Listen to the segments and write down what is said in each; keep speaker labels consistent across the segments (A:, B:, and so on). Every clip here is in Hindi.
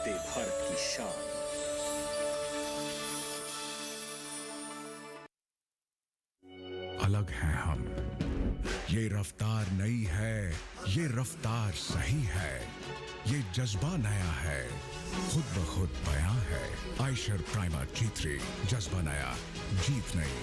A: वंदे भारत की शान।
B: अलग हैं हम, ये रफ्तार नई है, ये रफ्तार सही है, ये जज्बा नया है, खुद ब खुद बयां है। आयशर प्राइमर G3, जज्बा नया, जीत नई।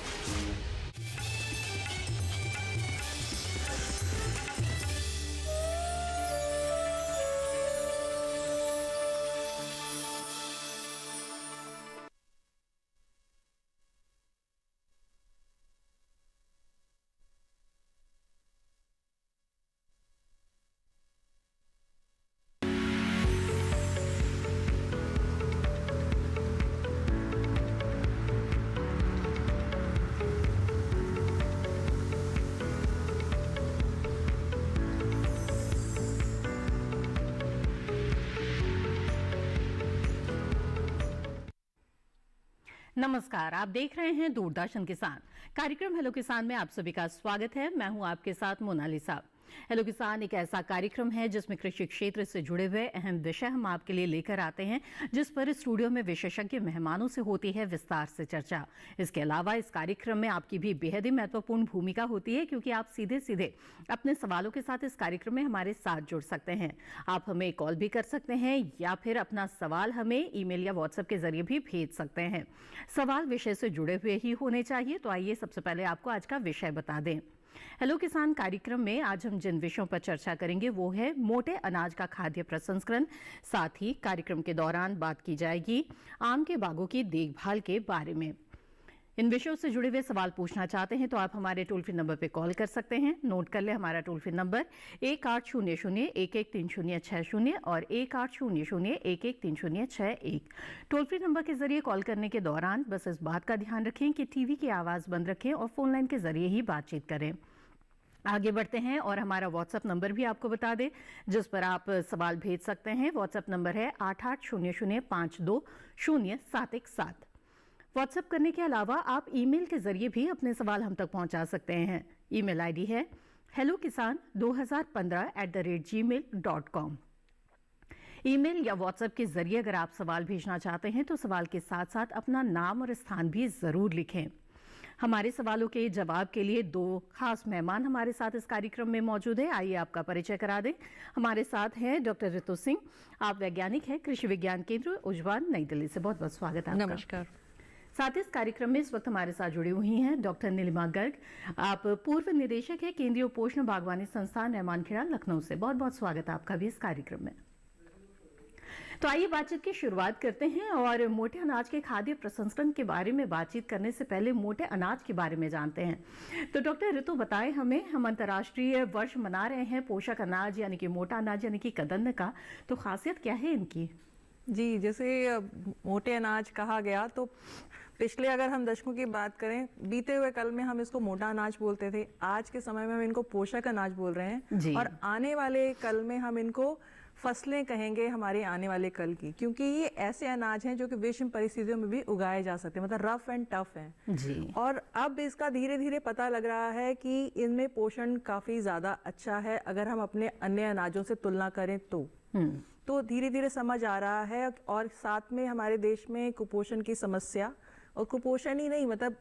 C: नमस्कार, आप देख रहे हैं दूरदर्शन किसान। कार्यक्रम हेलो किसान में आप सभी का स्वागत है। मैं हूं आपके साथ मोनालिसा। हेलो किसान एक ऐसा कार्यक्रम है जिसमें कृषि क्षेत्र से जुड़े हुए अहम विषय हम आपके लिए लेकर आते हैं, जिस पर स्टूडियो में विशेषज्ञ मेहमानों से होती है विस्तार से चर्चा। इसके अलावा इस कार्यक्रम में आपकी भी बेहद ही महत्वपूर्ण भूमिका होती है, क्योंकि आप सीधे सीधे अपने सवालों के साथ इस कार्यक्रम में हमारे साथ जुड़ सकते हैं। आप हमें कॉल भी कर सकते हैं या फिर अपना सवाल हमें ईमेल या व्हाट्सएप के जरिए भी भेज सकते हैं। सवाल विषय से जुड़े हुए ही होने चाहिए। तो आइए सबसे पहले आपको आज का विषय बता दें। हेलो किसान कार्यक्रम में आज हम जिन विषयों पर चर्चा करेंगे वो है मोटे अनाज का खाद्य प्रसंस्करण। साथ ही कार्यक्रम के दौरान बात की जाएगी आम के बागों की देखभाल के बारे में। इन विषयों से जुड़े हुए सवाल पूछना चाहते हैं तो आप हमारे टोल फ्री नंबर पर कॉल कर सकते हैं। नोट कर ले हमारा टोल फ्री नंबर 1800-113060 और 1800-113061। टोल फ्री नंबर के जरिए कॉल करने के दौरान बस इस बात का ध्यान रखें कि टीवी की आवाज बंद रखें और फोन लाइन के जरिए ही बातचीत करें। आगे बढ़ते हैं और हमारा व्हाट्सएप नंबर भी आपको बता दें, जिस पर आप सवाल भेज सकते हैं। व्हाट्सएप नंबर है 8800520717। व्हाट्सएप करने के अलावा आप ईमेल के जरिए भी अपने सवाल हम तक पहुंचा सकते हैं। ईमेल आईडी है hellokisan2015@gmail.com। ईमेल या व्हाट्सएप के जरिए अगर आप सवाल भेजना चाहते हैं तो सवाल के साथ साथ अपना नाम और स्थान भी जरूर लिखें। हमारे सवालों के जवाब के लिए दो खास मेहमान हमारे साथ इस कार्यक्रम में मौजूद है। आइए आपका परिचय करा दें। हमारे साथ हैं डॉक्टर ऋतु सिंह, आप वैज्ञानिक हैं कृषि विज्ञान केंद्र उज्जैन नई दिल्ली से। बहुत बहुत स्वागत है आपका।
D: नमस्कार।
C: साथ ही इस कार्यक्रम में इस वक्त हमारे साथ जुड़ी हुई हैं डॉक्टर नीलिमा गर्ग, आप पूर्व निदेशक हैं केंद्रीय उपोष्ण बागवानी संस्थान रहमानखेड़ा लखनऊ से। बहुत बहुत स्वागत है आपका भी इस कार्यक्रम में। तो आइए बातचीत की शुरुआत करते हैं और मोटे अनाज के खाद्य प्रसंस्करण के बारे में बातचीत करने से पहले मोटे अनाज के बारे में जानते हैं। तो डॉक्टर ऋतु बताएं हमें, हम अंतर्राष्ट्रीय वर्ष मना रहे हैं पोषक अनाज यानी कि मोटा अनाज यानी कि कदन्न का, तो खासियत क्या है इनकी?
D: जी, जैसे मोटे अनाज कहा गया तो पिछले अगर हम दशकों की बात करें, बीते हुए कल में हम इसको मोटा अनाज बोलते थे, आज के समय में हम इनको पोषक अनाज बोल रहे हैं और आने वाले कल में हम इनको फसलें कहेंगे हमारे आने वाले कल की, क्योंकि ये ऐसे अनाज हैं जो कि विषम परिस्थितियों में भी उगाए जा सकते हैं, मतलब रफ एंड टफ हैं जी। और अब इसका धीरे धीरे पता लग रहा है कि इनमें पोषण काफी ज्यादा अच्छा है अगर हम अपने अन्य अनाजों से तुलना करें तो धीरे धीरे समझ आ रहा है। और साथ में हमारे देश में कुपोषण की समस्या, और कुपोषण ही नहीं मतलब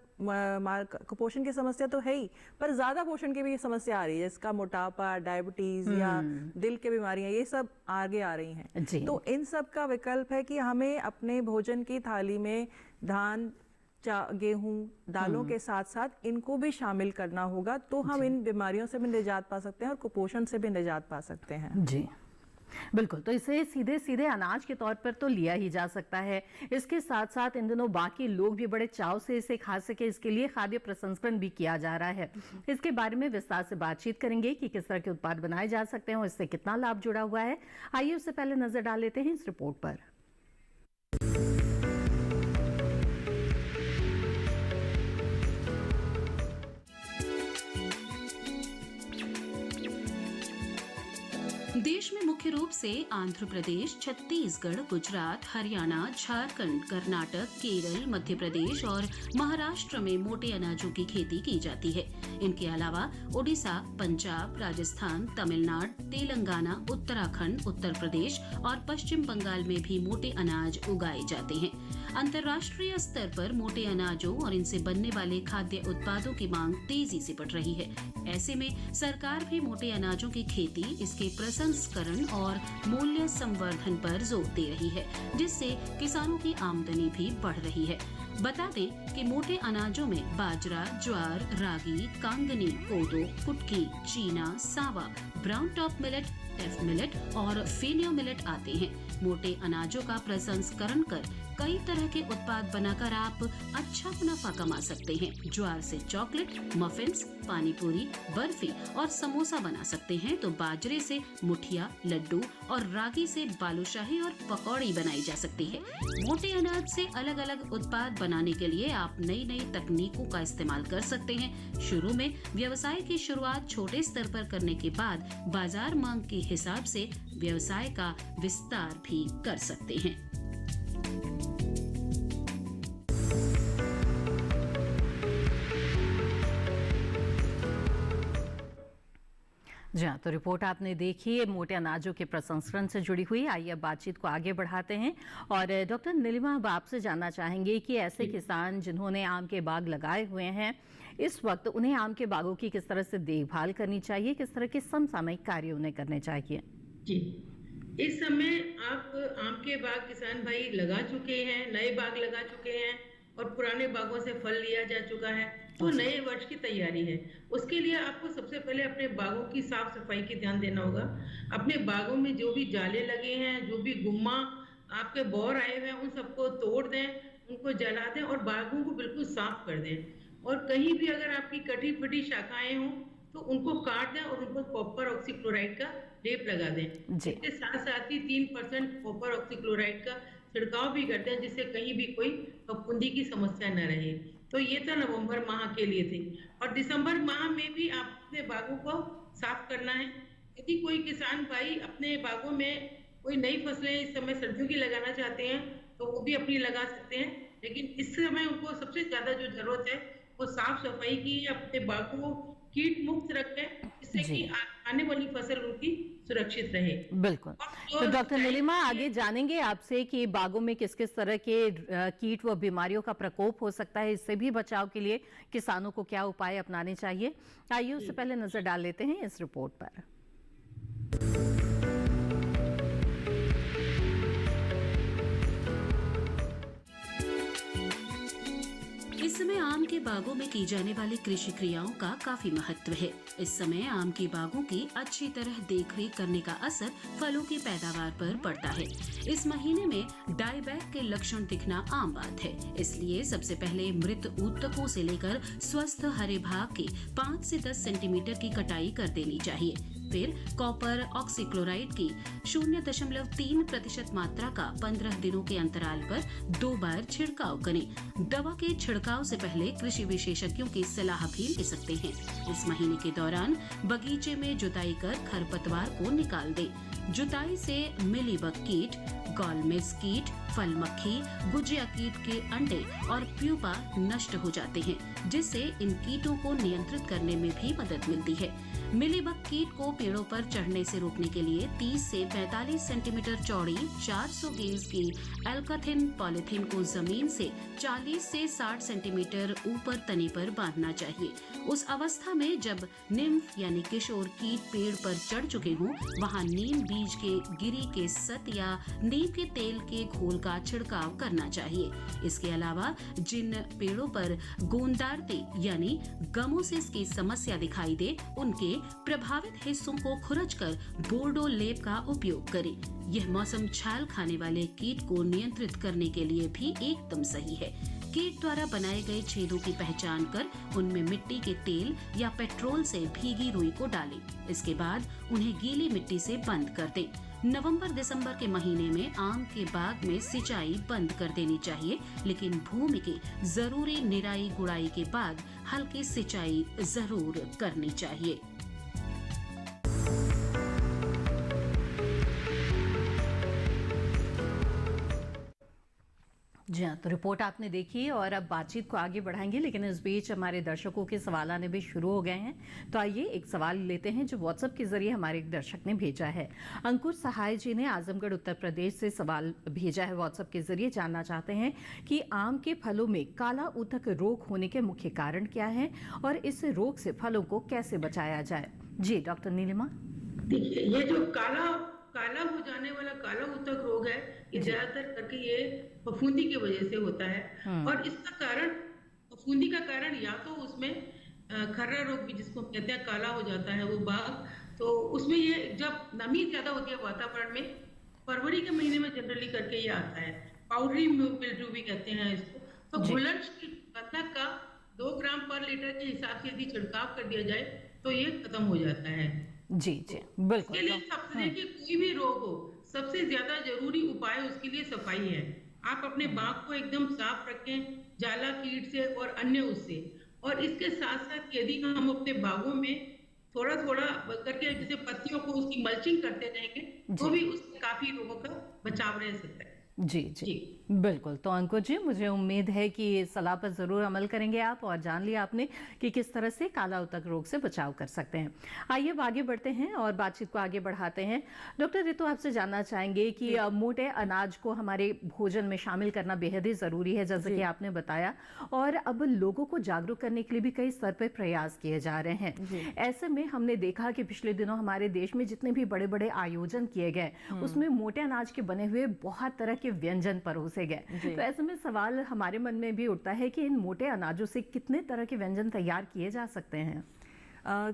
D: कुपोषण की समस्या तो है ही, पर ज्यादा पोषण की भी समस्या आ रही है, जिसका मोटापा, डायबिटीज या दिल की बीमारियां, ये सब आगे आ रही हैं। तो इन सब का विकल्प है कि हमें अपने भोजन की थाली में धान, गेहूं, दालों के साथ साथ इनको भी शामिल करना होगा, तो हम इन बीमारियों से भी निजात पा सकते हैं और कुपोषण से भी निजात पा सकते हैं।
C: जी बिल्कुल। तो इसे सीधे सीधे अनाज के तौर पर तो लिया ही जा सकता है, इसके साथ साथ इन दिनों बाकी लोग भी बड़े चाव से इसे खा सके, इसके लिए खाद्य प्रसंस्करण भी किया जा रहा है। इसके बारे में विस्तार से बातचीत करेंगे कि किस तरह के उत्पाद बनाए जा सकते हैं और इससे कितना लाभ जुड़ा हुआ है। आइए उससे पहले नजर डाल लेते हैं इस रिपोर्ट पर।
E: देश में
A: मुख्य रूप से आंध्र प्रदेश, छत्तीसगढ़, गुजरात, हरियाणा, झारखंड, कर्नाटक, केरल, मध्य प्रदेश और महाराष्ट्र में मोटे अनाजों की खेती की जाती है। इनके अलावा उड़ीसा, पंजाब, राजस्थान, तमिलनाडु, तेलंगाना, उत्तराखंड, उत्तर प्रदेश और पश्चिम बंगाल में भी मोटे अनाज उगाए जाते हैं। अंतर्राष्ट्रीय स्तर पर मोटे अनाजों और इनसे बनने वाले खाद्य उत्पादों की मांग तेजी से बढ़ रही है। ऐसे में सरकार भी मोटे अनाजों की खेती, इसके प्रसंस्करण और मूल्य संवर्धन पर जोर दे रही है, जिससे किसानों की आमदनी भी बढ़ रही है। बता दें कि मोटे अनाजों में बाजरा, ज्वार, रागी, कांगनी, कोदो, कुटकी, चीना, सावा, ब्राउन टॉप मिलेट, टेफ मिलेट और फेलियो मिलेट आते हैं। मोटे अनाजों का प्रसंस्करण कर कई तरह के उत्पाद बनाकर आप अच्छा मुनाफा कमा सकते हैं। ज्वार से चॉकलेट, मफिन्स, पानी पूरी, बर्फी और समोसा बना सकते हैं, तो बाजरे से मुठिया, लड्डू और रागी से बालूशाही और पकौड़ी बनाई जा सकती है। मोटे अनाज से अलग अलग उत्पाद बनाने के लिए आप नई नई तकनीकों का इस्तेमाल कर सकते हैं। शुरू में व्यवसाय की शुरुआत छोटे स्तर पर करने के बाद बाजार मांग के हिसाब से व्यवसाय का विस्तार भी कर सकते हैं।
C: जी हाँ, तो रिपोर्ट आपने देखी है मोटे अनाजों के प्रसंस्करण से जुड़ी हुई। आइए अब बातचीत को आगे बढ़ाते हैं और डॉक्टर नीलिमा, अब आपसे जानना चाहेंगे कि ऐसे किसान जिन्होंने आम के बाग लगाए हुए हैं, इस वक्त उन्हें आम के बागों की किस तरह से देखभाल करनी चाहिए, किस तरह के समसामयिक कार्य उन्हें करने चाहिए?
E: जी, इस समय आप आम के बाग किसान भाई लगा चुके हैं, नए बाग लगा चुके हैं और पुराने बागों से फल लिया जा चुका है, तो नए वर्ष की तैयारी है। उसके लिए आपको सबसे पहले अपने बागों की साफ सफाई की ध्यान देना होगा। अपने बागों में जो भी जाले लगे हैं, जो भी गुम्मा आपके बौर आए हुए हैं, उन सबको तोड़ दें, उनको जला दें और बागों को बिल्कुल साफ कर दें। और कहीं भी अगर आपकी कटी फटी शाखाएं हों तो उनको काट दें और उनको कॉपर ऑक्सीक्लोराइड का लेप लगा दें। इसके साथ साथ ही 3% कॉपर ऑक्सीक्लोराइड का छिड़काव भी करते हैं, जिससे कहीं भी कोई फफूंदी की समस्या न रहे। तो ये तो नवंबर माह के लिए थी। और दिसंबर माह में भी आप अपने बागों को साफ करना है। यदि कोई किसान भाई अपने बागों में कोई नई फसलें इस समय सर्दियों की लगाना चाहते हैं तो वो भी अपनी लगा सकते हैं, लेकिन इस समय उनको सबसे ज्यादा जो जरूरत है वो साफ सफाई की, अपने बागों को कीट मुक्त रखें, जिससे कि आने वाली फसल उनकी सुरक्षित रहे।
C: बिल्कुल। तो डॉक्टर नीलिमा, आगे जानेंगे आपसे कि बागों में किस किस तरह के कीट व बीमारियों का प्रकोप हो सकता है, इससे भी बचाव के लिए किसानों को क्या उपाय अपनाने चाहिए। आइए उससे पहले नजर डाल लेते हैं इस रिपोर्ट पर।
A: इस समय आम के बागों में की जाने वाली कृषि क्रियाओं का काफी महत्व है। इस समय आम के बागों की अच्छी तरह देखरेख करने का असर फलों की पैदावार पर पड़ता है। इस महीने में डायबैक के लक्षण दिखना आम बात है, इसलिए सबसे पहले मृत ऊतकों से लेकर स्वस्थ हरे भाग के 5 से 10 सेंटीमीटर की कटाई कर देनी चाहिए। फिर कॉपर ऑक्सीक्लोराइड की 0.3% मात्रा का 15 दिनों के अंतराल पर 2 बार छिड़काव करें। दवा के छिड़काव से पहले कृषि विशेषज्ञों की सलाह भी ले सकते हैं। इस महीने के दौरान बगीचे में जुताई कर खरपतवार को निकाल दें। जुताई से मिलीबग कीट, गॉलमेज कीट, फल मक्खी, गुजिया कीट के अंडे और प्यूपा नष्ट हो जाते हैं, जिससे इन कीटों को नियंत्रित करने में भी मदद मिलती है। मिलीबग कीट को पेड़ों पर चढ़ने से रोकने के लिए 30 से 45 सेंटीमीटर चौड़ी 400 गेज की एल्काथिन पॉलिथीन को जमीन से 40 से 60 सेंटीमीटर ऊपर तने पर बांधना चाहिए। उस अवस्था में जब निम्फ यानी किशोर कीट पेड़ पर चढ़ चुके हों, वहां नीम बीज के गिरी के सत या नीम के तेल के घोल का छिड़काव करना चाहिए। इसके अलावा जिन पेड़ों पर गोंदार्ती यानी गमोसिस की समस्या दिखाई दे, उनके प्रभावित हिस्सों को खुरचकर बोर्डो लेप का उपयोग करें। यह मौसम छाल खाने वाले कीट को नियंत्रित करने के लिए भी एकदम सही है। कीट द्वारा बनाए गए छेदों की पहचान कर उनमें मिट्टी के तेल या पेट्रोल से भीगी रुई को डालें। इसके बाद उन्हें गीली मिट्टी से बंद कर दें। नवंबर दिसंबर के महीने में आम के बाग में सिंचाई बंद कर देनी चाहिए, लेकिन भूमि की जरूरी निराई गुड़ाई के बाद हल्की सिंचाई जरूर करनी चाहिए।
C: जी हाँ, तो रिपोर्ट आपने देखी और अब बातचीत को आगे बढ़ाएंगे, लेकिन इस बीच हमारे दर्शकों के सवाल आने भी शुरू हो गए हैं। तो आइए एक सवाल लेते हैं जो व्हाट्सएप के जरिए हमारे एक दर्शक ने भेजा है। अंकुर सहाय जी ने आजमगढ़ उत्तर प्रदेश से सवाल भेजा है व्हाट्सएप के जरिए। जानना चाहते हैं कि आम के फलों में काला उतक रोग होने के मुख्य कारण क्या है और इस रोग से फलों को कैसे बचाया जाए। जी डॉक्टर नीलिमा।
E: देखिए, ये जो काला हो जाने वाला काला उत्तक रोग है, ये ज्यादातर करके ये फफूंदी की वजह से होता है। और इसका कारण, फफूंदी का कारण या तो उसमें खर्रा रोग भी जिसको कहते हैं, काला हो जाता है वो बाग, तो उसमें ये जब नमी ज्यादा होती है वातावरण में, फरवरी के महीने में जनरली करके ये आता है। पाउडरी मिल्ड्यू भी कहते हैं इसको। तो घुलनश की गंधक का 2 ग्राम पर लीटर के हिसाब से यदि छिड़काव कर दिया जाए तो ये खत्म हो जाता है।
C: जी जी बिल्कुल।
E: इसके लिए सबसे कि कोई भी रोग हो, सबसे ज्यादा जरूरी उपाय उसके लिए सफाई है। आप अपने बाग को एकदम साफ रखें जाला कीट से और अन्य उससे। और इसके साथ साथ यदि हम अपने बागों में थोड़ा थोड़ा करके जैसे पत्तियों को उसकी मल्चिंग करते रहेंगे तो भी उससे काफी रोगों का बचाव रह सकता है।
C: जी जी बिल्कुल। तो अंकुर जी, मुझे उम्मीद है कि इस सलाह पर जरूर अमल करेंगे आप, और जान लिया आपने कि किस तरह से काला उतक रोग से बचाव कर सकते हैं। आइए अब आगे बढ़ते हैं और बातचीत को आगे बढ़ाते हैं। डॉक्टर रितु, आपसे जानना चाहेंगे कि मोटे अनाज को हमारे भोजन में शामिल करना बेहद ही जरूरी है, जैसे कि आपने बताया, और अब लोगों को जागरूक करने के लिए भी कई स्तर पर प्रयास किए जा रहे हैं। ऐसे में हमने देखा कि पिछले दिनों हमारे देश में जितने भी बड़े बड़े आयोजन किए गए उसमें मोटे अनाज के बने हुए बहुत तरह के व्यंजन परोसे गए। तो ऐसे में सवाल हमारे मन में भी उठता है कि इन मोटे अनाजों से कितने तरह के व्यंजन तैयार किए जा सकते हैं।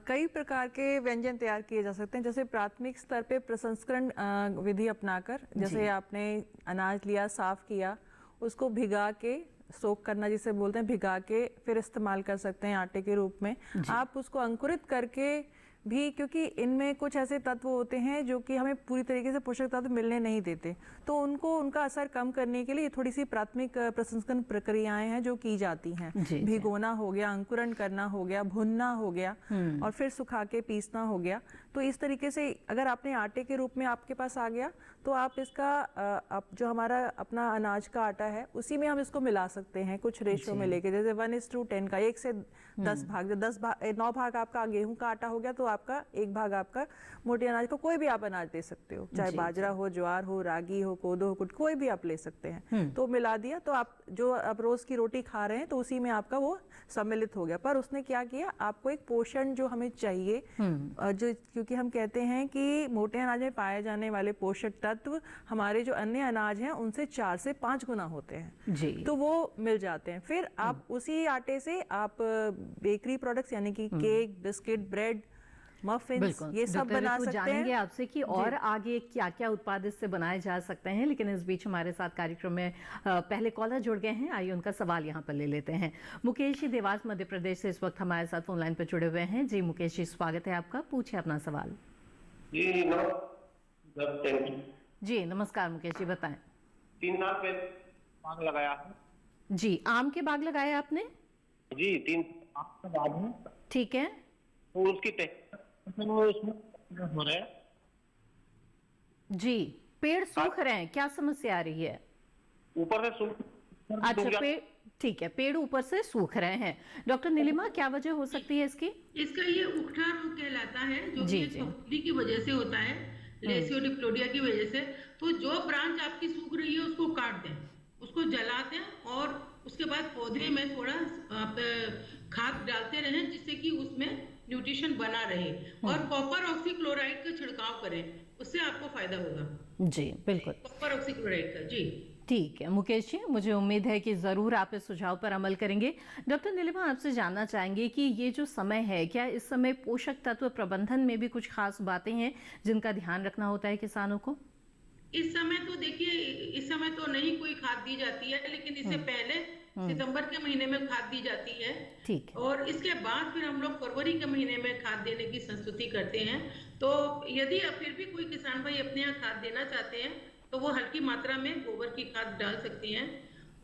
D: कई प्रकार के व्यंजन तैयार किए जा सकते हैं, जैसे प्राथमिक स्तर पे प्रसंस्करण विधि अपनाकर, जैसे आपने अनाज लिया, साफ किया, उसको भिगा के सोक करना जिसे बोलते हैं, भिगा के फिर इस्तेमाल कर सकते हैं आटे के रूप में। आप उसको अंकुरित करके भी, क्योंकि इनमें कुछ ऐसे तत्व होते हैं जो कि हमें पूरी तरीके से पोषक तत्व मिलने नहीं देते, तो उनका असर कम करने के लिए थोड़ी सी प्राथमिक प्रसंस्करण प्रक्रियाएं हैं जो की जाती हैं। भिगोना हो गया, अंकुरण करना हो गया, भुनना हो गया और फिर सुखा के पीसना हो गया। तो इस तरीके से अगर आपने आटे के रूप में आपके पास आ गया तो आप इसका जो हमारा अपना अनाज का आटा है उसी में हम इसको मिला सकते हैं कुछ रेशो में लेके, जैसे 1:10 का, 1 से 10 भाग, 9 भाग आपका गेहूं का आटा हो गया तो आपका 1 भाग आपका मोटे अनाज का कोई भी आप अनाज दे सकते हो, चाहे बाजरा हो, ज्वार हो, रागी हो, कोदो हो, कुछ कोई भी आप ले सकते हैं। तो मिला दिया तो आप जो आप रोज की रोटी खा रहे हैं तो उसी में आपका वो सम्मिलित हो गया। पर उसने क्या किया, आपको एक पोषण जो हमें चाहिए, जो क्योंकि हम कहते हैं कि मोटे अनाज में पाए जाने वाले पोषक तत्व हमारे जो अन्य अनाज हैं उनसे 4 से 5 गुना होते हैं जी। तो वो मिल जाते हैं। फिर आप उसी आटे से आप बेकरी प्रोडक्ट्स यानी कि केक, बिस्किट, ब्रेड, मफिन्स, ये सब बना सकते हैं।
C: जानेंगे आपसे कि और आगे क्या क्या उत्पाद इससे बनाए जा सकते हैं, लेकिन इस बीच हमारे साथ कार्यक्रम में पहले कॉलर जुड़ गए हैं। आइए उनका सवाल यहाँ पर ले लेते हैं। मुकेश जी देवास मध्य प्रदेश से इस वक्त हमारे साथ फोन लाइन पर जुड़े हुए हैं। जी मुकेश जी, स्वागत है आपका, पूछिए अपना सवाल। जी नमस्कार मुकेश जी, बताएं।
F: 3 साल पहले बाग लगाया है
C: जी। आम के बाग लगाए आपने?
F: जी, 3 साल के बाद में।
C: ठीक है।
F: तो उसकी उसमें हो रहा है
C: जी, पेड़ सूख रहे हैं, क्या समस्या आ रही है?
F: ऊपर से सूख।
C: अच्छा, पेड़ ठीक है, पेड़ ऊपर से सूख रहे हैं। डॉक्टर नीलिमा, क्या वजह हो सकती है इसकी?
E: इसका ये उकठा रोग कहलाता है, जो कि फफूंदी की वजह से होता है, लेसियोडिप्लोडिया की वजह से। तो जो ब्रांच आपकी सूख रही है उसको काट दें, उसको जला दें और उसके बाद पौधे में थोड़ा आप खाद डालते रहें जिससे कि उसमें न्यूट्रिशन बना रहे, और कॉपर ऑक्सीक्लोराइड का छिड़काव करें, उससे आपको फायदा होगा।
C: जी बिल्कुल,
E: कॉपर ऑक्सीक्लोराइड का। जी
C: ठीक है मुकेश जी, मुझे उम्मीद है कि जरूर आप इस सुझाव पर अमल करेंगे। डॉक्टर नीलिमा, आपसे जानना चाहेंगे कि ये जो समय है, क्या इस समय पोषक तत्व प्रबंधन में भी कुछ खास बातें हैं जिनका ध्यान रखना होता है किसानों को?
E: इस समय तो देखिए, इस समय तो नहीं कोई खाद दी जाती है, लेकिन इससे पहले सितंबर के महीने में खाद दी जाती है।
C: ठीक।
E: और इसके बाद फिर हम लोग फरवरी के महीने में खाद देने की संस्तुति करते हैं। तो यदि फिर भी कोई किसान भाई अपने यहाँ खाद देना चाहते हैं तो वो हल्की मात्रा में गोबर की खाद डाल सकते हैं।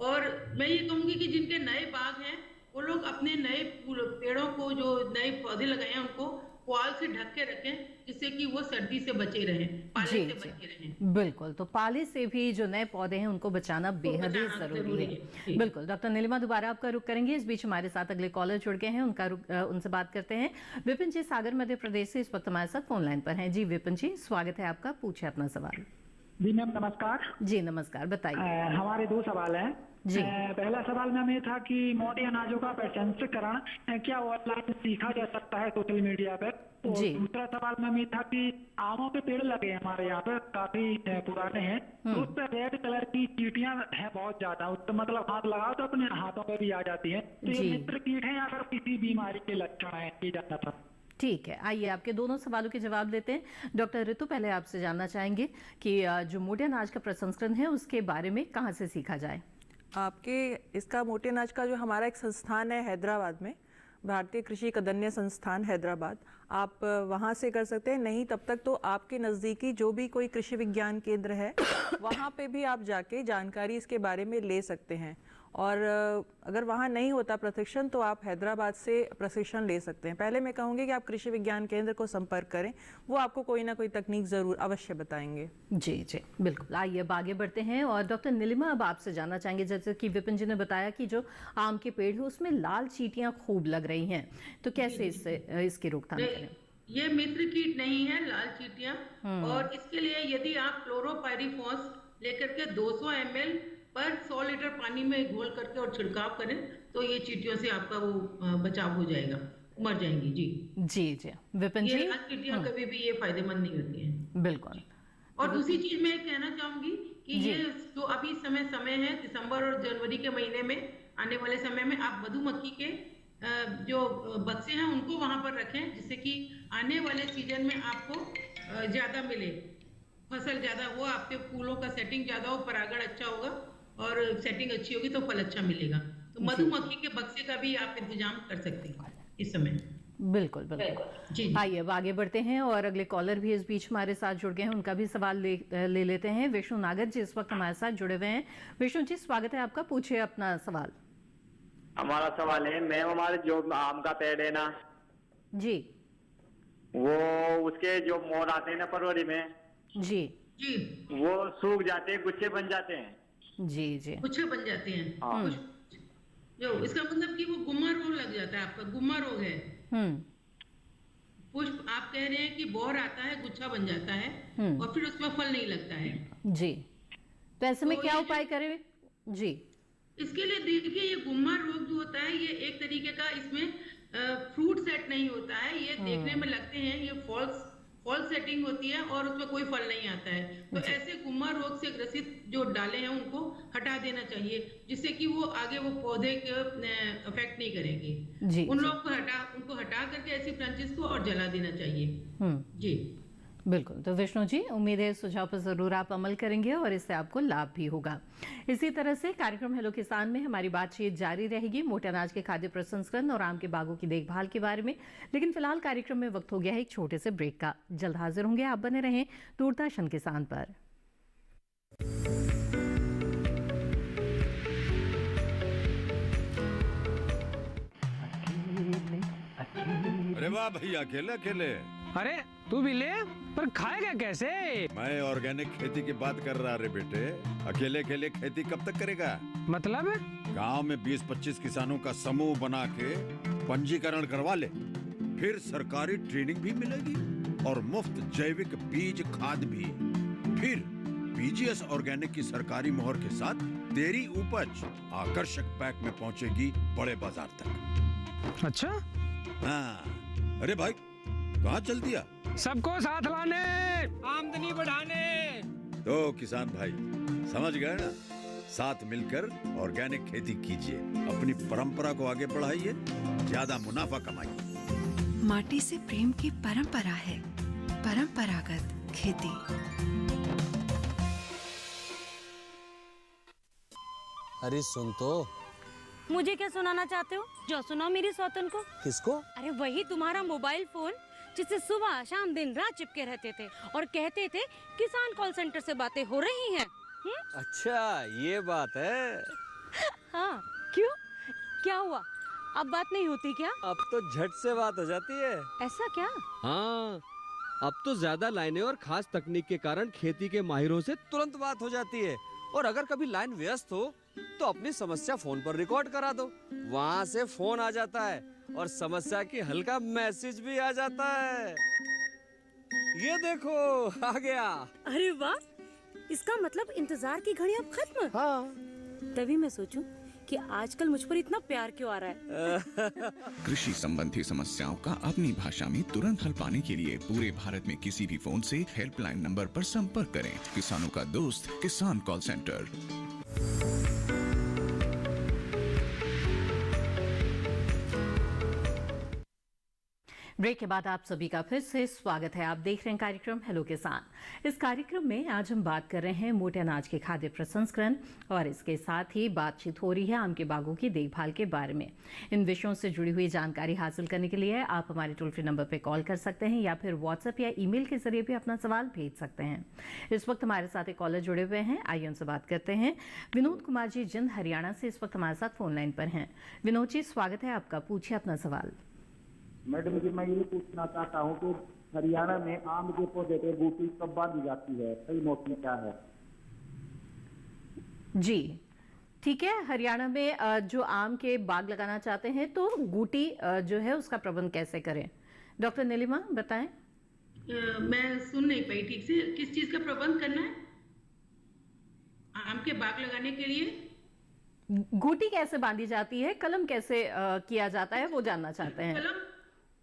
E: और मैं ये कहूंगी कि जिनके नए बाग हैं वो लोग अपने नए पेड़ों को, जो नए पौधे लगाए हैं, उनको पुआल से ढक के रखें, जिससे कि वो सर्दी से बचे रहें, पाले से बचे रहें।
C: बिल्कुल, तो पाले से भी जो नए पौधे हैं उनको बचाना बेहद ही जरूरी है। बिल्कुल डॉक्टर नीलिमा, दोबारा आपका रुख करेंगे। इस बीच हमारे साथ अगले कॉलर जुड़ गए हैं, उनसे बात करते हैं। विपिन जी सागर मध्य प्रदेश से इस वक्त हमारे साथ फोन लाइन पर हैं। जी विपिन जी, स्वागत है आपका, पूछे अपना सवाल।
F: जी मैम नमस्कार।
C: जी नमस्कार, बताइए।
F: हमारे 2 सवाल हैं
C: जी।
F: पहला सवाल मैम ये था कि मोटे अनाजों का प्रसंस्करण क्या ऑनलाइन सीखा जा सकता है सोशल मीडिया पर? और
C: जी।
F: दूसरा सवाल मैम ये था कि आमों के पेड़ लगे हैं हमारे यहाँ पे, काफी पुराने हैं, तो उस पर रेड कलर की चींटियां हैं बहुत ज्यादा, उस पर मतलब हाथ लगाओ तो अपने हाथों पे भी आ जाती हैं, तो ये
C: जी।
F: मित्र कीट है या फिर किसी बीमारी के लक्षण है, ये जानना था।
C: ठीक है, आइए आपके दोनों सवालों के जवाब देते हैं। डॉक्टर ऋतु, पहले आपसे जानना चाहेंगे कि जो मोटे अनाज का प्रसंस्करण है उसके बारे में कहाँ से सीखा जाए?
D: आपके इसका मोटे अनाज का जो हमारा एक संस्थान है हैदराबाद में, भारतीय कृषि कदन्य संस्थान हैदराबाद, आप वहाँ से कर सकते हैं। नहीं तब तक तो आपके नज़दीकी जो भी कोई कृषि विज्ञान केंद्र है वहाँ पे भी आप जाके जानकारी इसके बारे में ले सकते हैं। और अगर वहाँ नहीं होता प्रशिक्षण तो आप हैदराबाद से प्रशिक्षण ले सकते हैं। पहले मैं कहूँगी कि आप कृषि विज्ञान केंद्र को संपर्क करें, वो आपको कोई ना कोई तकनीक ज़रूर अवश्य बताएंगे।
C: जी जी बिल्कुल, आइए अब आगे बढ़ते हैं और डॉक्टर नीलिमा, अब आपसे जानना चाहेंगे, जैसे कि विपिन जी ने बताया कि जो आम के पेड़ है उसमें लाल चींटियां खूब लग रही हैं, तो कैसे इसकी रोकथाम करें?
E: ये मित्र कीट नहीं है लाल चींटियां, और इसके लिए यदि आप क्लोरोपाइरीफॉस लेकर के 200 ml पर 100 लीटर पानी में घोल करके और छिड़काव करें तो ये चींटियों से आपका वो बचाव हो जाएगा, मर जाएंगी। जी
C: जी जी विपिन जी,
E: ये चींटियां कभी भी ये फायदेमंद नहीं होती हैं।
C: बिल्कुल।
E: और दूसरी चीज मैं कहना चाहूंगी कि ये जो अभी समय है दिसंबर और जनवरी के महीने में आने वाले समय में आप मधुमक्खी के जो बक्से हैं उनको वहां पर रखें, जिससे कि आने वाले सीजन में आपको ज्यादा मिले, फसल ज्यादा हो, आपके फूलों का सेटिंग ज्यादा हो, परागण अच्छा होगा और सेटिंग अच्छी होगी तो फल अच्छा मिलेगा। तो मधुमक्खी के बक्से का भी आप इंतजाम कर सकते हैं इस समय।
C: बिल्कुल बिल्कुल।
E: जी
C: आइए अब आगे बढ़ते हैं और अगले कॉलर भी इस बीच हमारे साथ जुड़ गए हैं, उनका भी सवाल ले लेते हैं। विष्णु नागर जी इस वक्त हमारे साथ जुड़े हुए हैं। विष्णु जी स्वागत है आपका, पूछिए अपना सवाल।
G: हमारा सवाल है मैम, हमारे जो आम का पेड़ है ना
C: जी,
G: वो उसके जो मोड़ आते हैं ना फरवरी में
C: जी
E: जी,
G: वो सूख जाते हैं, गुच्छे बन जाते हैं।
C: जी जी
E: गुच्छे बन जाते हैं।
G: हाँ।
E: जो इसका मतलब कि वो गुम्मा रोग लग जाता है, आपका गुम्मा रोग है। पुष्प आप कह रहे हैं कि बौर आता है, गुच्छा बन जाता है और फिर उसमें फल नहीं लगता है।
C: जी, तो ऐसे में
E: तो
C: क्या
E: ये
C: उपाय करें? जी,
E: इसके लिए देखिए, ये गुम्मा रोग जो होता है ये एक तरीके का, इसमें फ्रूट सेट नहीं होता है, ये देखने में लगते हैं ये फॉल्स सेटिंग होती है और उसमें कोई फल नहीं आता है। तो ऐसे गुम्मा रोग से ग्रसित जो डाले हैं उनको हटा देना चाहिए, जिससे कि वो आगे वो पौधे के अफेक्ट नहीं करेंगे।
C: जी
E: उन लोग को उनको हटा करके ऐसी ब्रांचेस को और जला देना चाहिए। जी
C: बिल्कुल। तो विष्णु जी, उम्मीद है सुझाव पर जरूर आप अमल करेंगे और इससे आपको लाभ भी होगा। इसी तरह से कार्यक्रम हेलो किसान में हमारी बातचीत जारी रहेगी मोटे अनाज के खाद्य प्रसंस्करण और आम के बागों की देखभाल के बारे में, लेकिन फिलहाल कार्यक्रम में वक्त हो गया है एक छोटे से ब्रेक का। जल्द हाजिर होंगे, आप बने रहें दूरदर्शन किसान पर।
H: अरे वाह भैया, अकेले अकेले।
I: अरे तू भी ले, पर खाएगा कैसे?
H: मैं ऑर्गेनिक खेती की बात कर रहा रे बेटे। अकेले अकेले खेती कब तक करेगा?
I: मतलब
H: गांव में 20-25 किसानों का समूह बना के पंजीकरण करवा ले, फिर सरकारी ट्रेनिंग भी मिलेगी और मुफ्त जैविक बीज खाद भी। फिर पीजीएस ऑर्गेनिक की सरकारी मोहर के साथ तेरी उपज आकर्षक पैक में पहुंचेगी बड़े बाजार तक।
I: अच्छा,
H: हाँ। अरे भाई, कहाँ चल दिया?
I: सबको साथ लाने, आमदनी बढ़ाने।
H: तो किसान भाई समझ गए ना, साथ मिलकर ऑर्गेनिक खेती कीजिए, अपनी परंपरा को आगे बढ़ाइए, ज्यादा मुनाफा कमाइए।
J: माटी से प्रेम की परंपरा है परंपरागत खेती।
K: अरे सुन तो।
L: मुझे क्या सुनाना चाहते हो? जो सुनाओ मेरी सौतन को।
K: किसको?
L: अरे वही तुम्हारा मोबाइल फोन जिससे सुबह शाम दिन रात चिपके रहते थे और कहते थे किसान कॉल सेंटर से बातें हो रही हैं।
K: अच्छा ये बात है।
L: हाँ, क्यों? क्या हुआ? अब बात नहीं होती क्या?
K: अब तो झट से बात हो जाती है।
L: ऐसा क्या?
K: हाँ, अब तो ज्यादा लाइनें और खास तकनीक के कारण खेती के माहिरों से तुरंत बात हो जाती है। और अगर कभी लाइन व्यस्त हो तो अपनी समस्या फोन पर रिकॉर्ड करा दो, वहाँ से फोन आ जाता है और समस्या की हल का मैसेज भी आ जाता है। ये देखो आ गया।
L: अरे वाह, इसका मतलब इंतजार की घड़ी अब खत्म।
K: हाँ।
L: तभी मैं सोचूं कि आजकल मुझ पर इतना प्यार क्यों आ रहा है।
B: कृषि संबंधी समस्याओं का अपनी भाषा में तुरंत हल पाने के लिए पूरे भारत में किसी भी फोन से हेल्पलाइन नंबर पर संपर्क करें। किसानों का दोस्त किसान कॉल सेंटर।
C: ब्रेक के बाद आप सभी का फिर से स्वागत है। आप देख रहे हैं कार्यक्रम हेलो किसान। इस कार्यक्रम में आज हम बात कर रहे हैं मोटे अनाज के खाद्य प्रसंस्करण और इसके साथ ही बातचीत हो रही है आम के बागों की देखभाल के बारे में। इन विषयों से जुड़ी हुई जानकारी हासिल करने के लिए आप हमारे टोल फ्री नंबर पर कॉल कर सकते हैं या फिर व्हाट्सएप या ईमेल के जरिए भी अपना सवाल भेज सकते हैं। इस वक्त हमारे साथ एक कॉलर जुड़े हुए हैं, आइए उनसे बात करते हैं। विनोद कुमार जी जिंद हरियाणा से इस वक्त हमारे साथ फोन लाइन पर हैं। विनोद जी स्वागत है आपका, पूछिए अपना सवाल।
M: मैडम जी, मैं ये पूछना चाहता हूँ कि हरियाणा में आम के पौधे पे बूटी कब बांधी जाती है, सही मौसम क्या है?
C: जी ठीक है, हरियाणा में जो आम के बाग लगाना चाहते हैं तो गूटी जो है उसका प्रबंध कैसे करें? डॉक्टर नीलिमा बताएं।
E: मैं सुन नहीं पाई ठीक से, किस चीज का प्रबंध करना है आम के बाग लगाने के लिए?
C: गूटी कैसे बांधी जाती है, कलम कैसे किया जाता है, वो जानना चाहते हैं।
E: कलम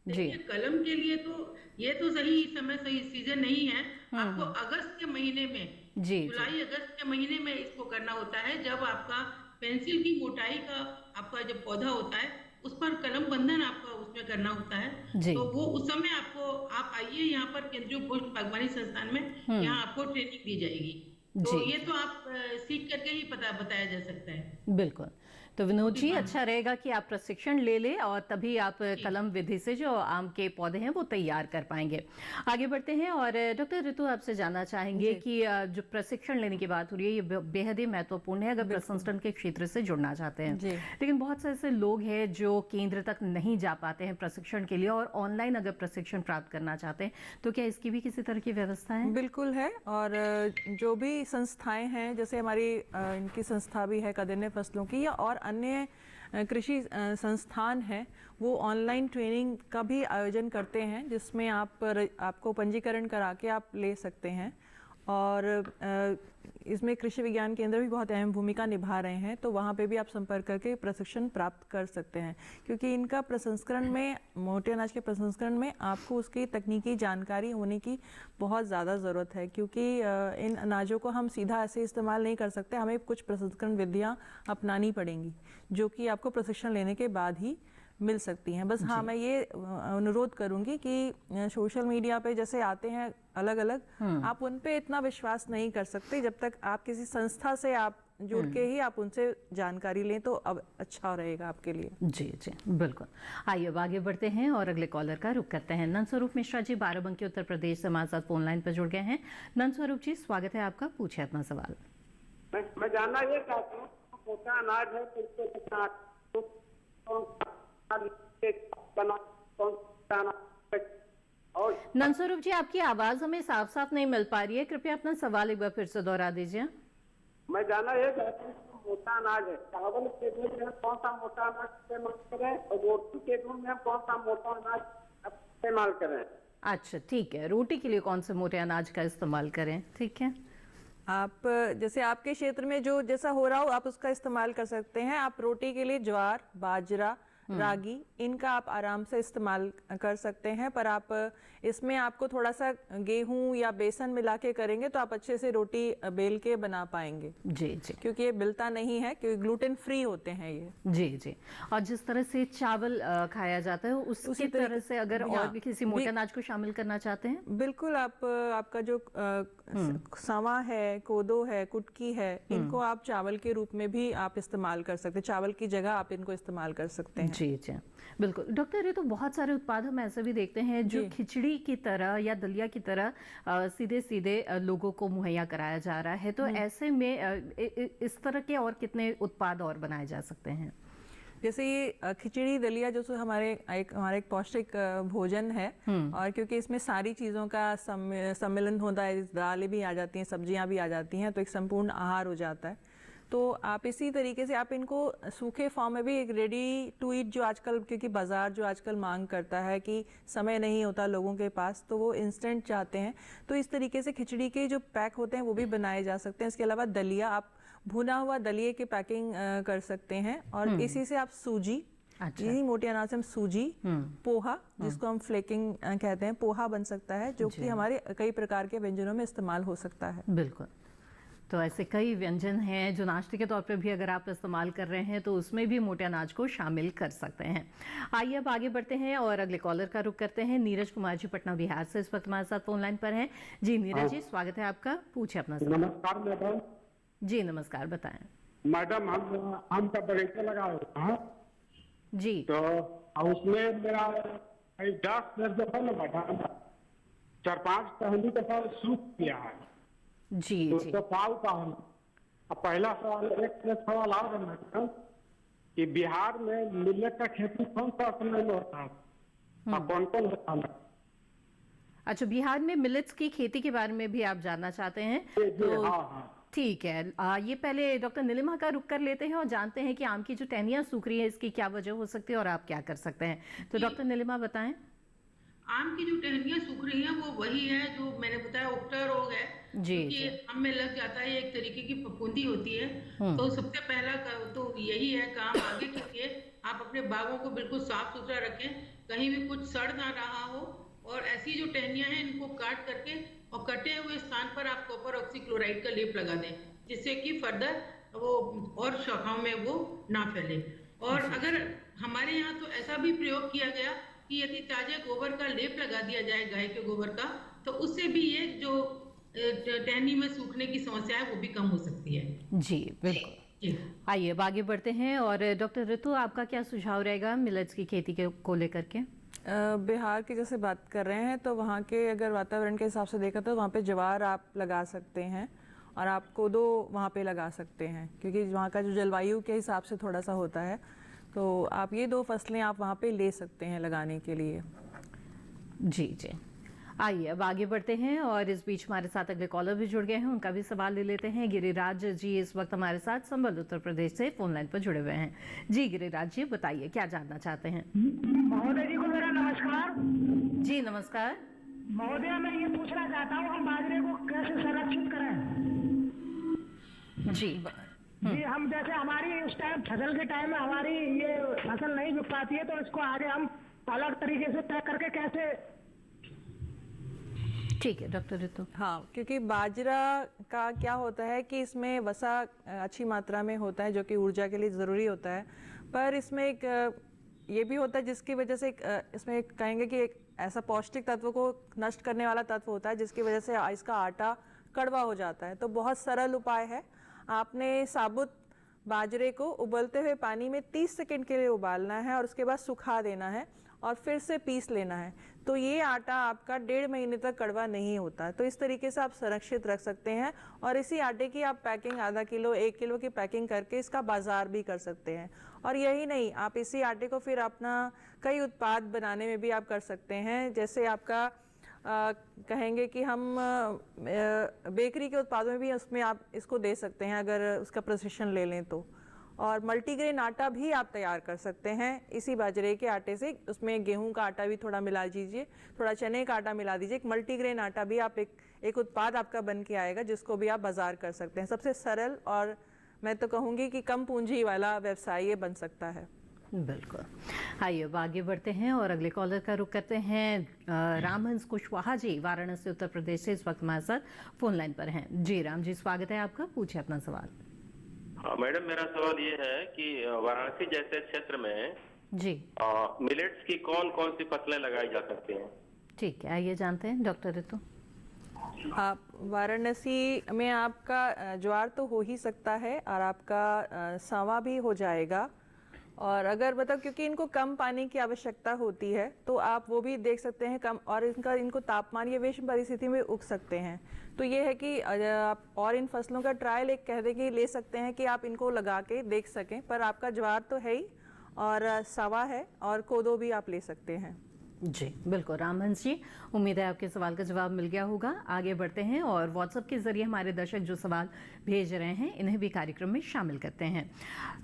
E: जी, कलम के लिए तो ये तो सही समय, सही सीजन नहीं है। आपको अगस्त के महीने में, जुलाई अगस्त के महीने में इसको करना होता है, जब आपका पेंसिल की मोटाई का आपका जो पौधा होता है उस पर कलम बंधन आपका उसमें करना होता है। तो वो उस समय आपको, आप आइए यहाँ पर केंद्रीय पोस्ट बागवानी संस्थान में, यहाँ आपको ट्रेनिंग दी जाएगी। तो ये तो आप सीख करके ही बताया जा सकता है।
C: बिल्कुल। तो विनोद जी अच्छा रहेगा कि आप प्रशिक्षण ले लें और तभी आप कलम विधि से जो आम के पौधे हैं वो तैयार कर पाएंगे। आगे बढ़ते हैं और डॉक्टर ऋतु आपसे जानना चाहेंगे कि जो प्रशिक्षण लेने की बात हो रही है ये बेहद ही महत्वपूर्ण है अगर प्रसंस्करण के क्षेत्र से जुड़ना चाहते हैं। लेकिन बहुत से ऐसे लोग हैं जो केंद्र तक नहीं जा पाते हैं प्रशिक्षण के लिए और ऑनलाइन अगर प्रशिक्षण प्राप्त करना चाहते हैं तो क्या इसकी भी किसी तरह की व्यवस्था है?
D: बिल्कुल है। और जो भी संस्थाएं हैं, जैसे हमारी इनकी संस्था भी है कदिन्य फसलों की, या और अन्य कृषि संस्थान हैं, वो ऑनलाइन ट्रेनिंग का भी आयोजन करते हैं जिसमें आपको पंजीकरण करा के आप ले सकते हैं। और इसमें कृषि विज्ञान केंद्र भी बहुत अहम भूमिका निभा रहे हैं, तो वहाँ पे भी आप संपर्क करके प्रशिक्षण प्राप्त कर सकते हैं। क्योंकि इनका प्रसंस्करण में, मोटे अनाज के प्रसंस्करण में आपको उसकी तकनीकी जानकारी होने की बहुत ज़्यादा ज़रूरत है, क्योंकि इन अनाजों को हम सीधा ऐसे इस्तेमाल नहीं कर सकते, हमें कुछ प्रसंस्करण विधियाँ अपनानी पड़ेंगी जो कि आपको प्रशिक्षण लेने के बाद ही मिल सकती हैं। बस हाँ, मैं ये अनुरोध करूंगी कि सोशल मीडिया पे जैसे आते हैं अलग अलग, आप उन पे इतना विश्वास नहीं कर सकते जब तक आप किसी संस्था से आप जुड़ के ही आप उनसे जानकारी लें, तो अब अच्छा रहेगा आपके लिए।
C: जी जी बिल्कुल। आइए अब आगे बढ़ते हैं और अगले कॉलर का रुख करते हैं। नंदस्वरूप मिश्रा जी बाराबंकी उत्तर प्रदेश से हमारे साथ फोन लाइन पर जुड़ गए हैं। नंदस्वरूप जी स्वागत है आपका, पूछे अपना सवाल।
M: मैं जानना ये चाहती हूँ, मोटा अनाज है
C: नंदस्वरूप जी आपकी आवाज हमें साफ साफ नहीं मिल पा रही है, कृपया अपना सवाल एक बार फिर से दोहरा दीजिए।
M: मैं जानना ये चाहती हूँ, मोटा अनाज है, चावल के दूध में कौन सा मोटा अनाज इस्तेमाल करें और रोटी के दूध में कौन सा मोटा अनाज इस्तेमाल करें?
C: अच्छा ठीक है, रोटी के लिए कौन से मोटे अनाज का इस्तेमाल करें, ठीक है।
D: आप जैसे आपके क्षेत्र में जो जैसा हो रहा हो आप उसका इस्तेमाल कर सकते हैं। आप रोटी के लिए ज्वार, बाजरा, रागी, इनका आप आराम से इस्तेमाल कर सकते हैं, पर आप इसमें आपको थोड़ा सा गेहूं या बेसन मिला के करेंगे तो आप अच्छे से रोटी बेल के बना पाएंगे।
C: जी जी,
D: क्योंकि ये बिलता नहीं है, क्योंकि ग्लूटेन फ्री होते हैं ये।
C: जी जी। और जिस तरह से चावल खाया जाता है उसी तरह से अगर और भी किसी मोटे अनाज को शामिल करना चाहते हैं,
D: बिल्कुल आपका जो सावा है, कोदो है, कुटकी है, इनको आप चावल के रूप में भी आप इस्तेमाल कर सकते हैं, चावल की जगह आप इनको इस्तेमाल कर सकते हैं।
C: जी जी बिल्कुल। डॉक्टर ये तो बहुत सारे उत्पाद हम ऐसे भी देखते हैं जो खिचड़ी की तरह या दलिया की तरह सीधे सीधे लोगों को मुहैया कराया जा रहा है, तो ऐसे में इस तरह के और कितने उत्पाद और बनाए जा सकते हैं?
D: जैसे ये खिचड़ी दलिया जो सो हमारे एक पौष्टिक भोजन है, और क्योंकि इसमें सारी चीज़ों का सम्मिलन होता है, दालें भी आ जाती हैं, सब्जियां भी आ जाती हैं, तो एक संपूर्ण आहार हो जाता है। तो आप इसी तरीके से आप इनको सूखे फॉर्म में भी एक रेडी टू ईट जो आजकल, क्योंकि बाज़ार जो आजकल मांग करता है कि समय नहीं होता लोगों के पास, तो वो इंस्टेंट चाहते हैं, तो इस तरीके से खिचड़ी के जो पैक होते हैं वो भी बनाए जा सकते हैं। इसके अलावा दलिया, आप भुना हुआ दलिए की पैकिंग कर सकते हैं, और इसी से आप सूजी, जी मोटे अनाज से हम सूजी, पोहा जिसको हम फ्लेकिंग कहते हैं, पोहा बन सकता है, जो कि हमारे कई प्रकार के व्यंजनों में इस्तेमाल हो सकता है।
C: बिल्कुल। तो ऐसे कई व्यंजन हैं जो नाश्ते के तौर पे भी अगर आप इस्तेमाल कर रहे हैं तो उसमें भी मोटे अनाज को शामिल कर सकते हैं। आइए अब आगे बढ़ते हैं और अगले कॉलर का रुख करते हैं। नीरज कुमार जी पटना बिहार से इस वक्त हमारे साथ फोन लाइन पर हैं। जी नीरज जी, स्वागत है आपका, पूछे अपना सवाल।
M: नमस्कार मैडम।
C: जी नमस्कार, बताएं।
M: मैडम हम आम का बगीचा लगा हुआ है
C: जी,
M: तो उसमें मेरा 10 जो है ना मैडम, 4-5 टहनी के साथ सूख गया है
C: जी
M: तो
C: जी।
M: उसको पाव का हम। अब पहला सवाल, एक सवाल आ रहा है कि बिहार में मिलेट का खेती कौन सा समय में होता है और कौन कौन होता है?
C: अच्छा, बिहार में मिलेट्स की खेती के बारे में भी आप जानना चाहते हैं?
M: तो हाँ।
C: ठीक है, ये पहले डॉक्टर नीलिमा का रुख कर लेते हैं और जानते हैं कि आम की जो टहनियां सूख रही है इसकी क्या वजह हो सकती है और आप क्या कर सकते हैं। तो डॉक्टर नीलिमा बताएं।
E: आम की जो टहनियां सूख रही हैं वो वही है जो मैंने बताया, उक्टा रोग है
C: जी,
E: कि आम में लग जाता है, एक तरीके की फफूंदी होती है। तो सबसे पहला तो यही है काम आगे कीजिए, आप अपने बागों को बिल्कुल साफ सुथरा रखें, कहीं भी कुछ सड़ ना रहा हो, और ऐसी जो टहनियां हैं इनको काट करके और कटे हुए स्थान पर आप कॉपर ऑक्सीक्लोराइड का लेप लगा दें, जिससे कि फर्दर वो और शाखाओं में वो ना फैले। और अगर हमारे यहाँ तो ऐसा भी प्रयोग किया गया कि यदि ताजे गोबर का लेप लगा दिया जाए, गाय के गोबर का, तो उससे भी ये जो टहनी में सूखने की समस्या है वो भी कम हो सकती है।
C: जी बिल्कुल। आइए अब आगे बढ़ते हैं और डॉक्टर ऋतु, आपका क्या सुझाव रहेगा मिलेट्स की खेती को लेकर के?
D: बिहार की जैसे बात कर रहे हैं तो वहाँ के अगर वातावरण के हिसाब से देखा तो वहाँ पे ज्वार आप लगा सकते हैं, और आप कोदो वहाँ पे लगा सकते हैं, क्योंकि वहाँ का जो जलवायु के हिसाब से थोड़ा सा होता है, तो आप ये 2 फसलें आप वहाँ पे ले सकते हैं लगाने के लिए।
C: जी जी। आइए अब आगे बढ़ते हैं और इस बीच हमारे साथ अगले कॉलर भी जुड़ गए हैं, उनका भी सवाल ले लेते हैं। गिरिराज जी इस वक्त हमारे साथ संबल उत्तर प्रदेश से फोन लाइन पर जुड़े हुए हैं। जी गिरिराज जी, बताइए क्या जानना चाहते हैं?
F: महोदय जी को मेरा नमस्कार।
C: जी नमस्कार।
F: महोदय मैं ये पूछना चाहता हूँ, हम बाजरे को कैसे संरक्षित करें?
C: जी
F: जी, हम जैसे हमारी उस टाइम फसल के टाइम में हमारी ये फसल नहीं बिक पाती है, तो इसको आगे हम अलग तरीके से तय करके कैसे?
C: ठीक है डॉक्टर ऋतु।
D: हाँ, क्योंकि बाजरा का क्या होता है कि इसमें वसा अच्छी मात्रा में होता है, जो कि ऊर्जा के लिए ज़रूरी होता है, पर इसमें एक ये भी होता है जिसकी वजह से इसमें कहेंगे कि एक ऐसा पौष्टिक तत्व को नष्ट करने वाला तत्व होता है जिसकी वजह से इसका आटा कड़वा हो जाता है। तो बहुत सरल उपाय है, आपने साबुत बाजरे को उबलते हुए पानी में 30 सेकंड के लिए उबालना है और उसके बाद सुखा देना है और फिर से पीस लेना है। तो ये आटा आपका 1.5 महीने तक कड़वा नहीं होता है। तो इस तरीके से आप संरक्षित रख सकते हैं, और इसी आटे की आप पैकिंग आधा किलो 1 किलो की पैकिंग करके इसका बाजार भी कर सकते हैं। और यही नहीं, आप इसी आटे को फिर अपना कई उत्पाद बनाने में भी आप कर सकते हैं। जैसे आपका कहेंगे कि हम बेकरी के उत्पादों में भी उसमें आप इसको दे सकते हैं अगर उसका प्रशिक्षण ले लें तो। और मल्टीग्रेन आटा भी आप तैयार कर सकते हैं इसी बाजरे के आटे से। उसमें गेहूं का आटा भी थोड़ा मिला दीजिए, थोड़ा चने का आटा मिला दीजिए, एक मल्टीग्रेन आटा भी आप एक उत्पाद आपका बन के आएगा जिसको भी आप बाजार कर सकते हैं। सबसे सरल और मैं तो कहूँगी कि कम पूंजी वाला व्यवसाय ये बन सकता है।
C: बिल्कुल। आइए अब आगे बढ़ते हैं और अगले कॉलर का रुख करते हैं। रामहंस कुशवाहा जी वाराणसी उत्तर प्रदेश से इस वक्त हमारे साथ फोन लाइन पर हैं। जी राम जी, स्वागत है आपका, पूछे अपना सवाल।
N: हाँ मैडम, मेरा सवाल ये है कि वाराणसी जैसे क्षेत्र में
C: जी
N: मिलेट्स की कौन कौन सी फसलें लगाई जा सकती हैं?
C: ठीक है, आइए जानते हैं डॉक्टर ऋतु।
D: आप वाराणसी में आपका ज्वार तो हो ही सकता है और आपका सांवा भी हो जाएगा, और अगर मतलब क्योंकि इनको कम पानी की आवश्यकता होती है तो आप वो भी देख सकते हैं कम, और इनको तापमान या विषम परिस्थिति में उग सकते हैं। तो ये है कि आप और इन फसलों का ट्रायल एक कह दें कि ले सकते हैं कि आप इनको लगा के देख सकें, पर आपका ज्वार तो है ही और सवा है, और कोदो भी आप ले सकते हैं।
C: जी बिल्कुल रामहंस जी, उम्मीद है आपके सवाल का जवाब मिल गया होगा। आगे बढ़ते हैं और व्हाट्सएप के जरिए हमारे दर्शक जो सवाल भेज रहे हैं इन्हें भी कार्यक्रम में शामिल करते हैं।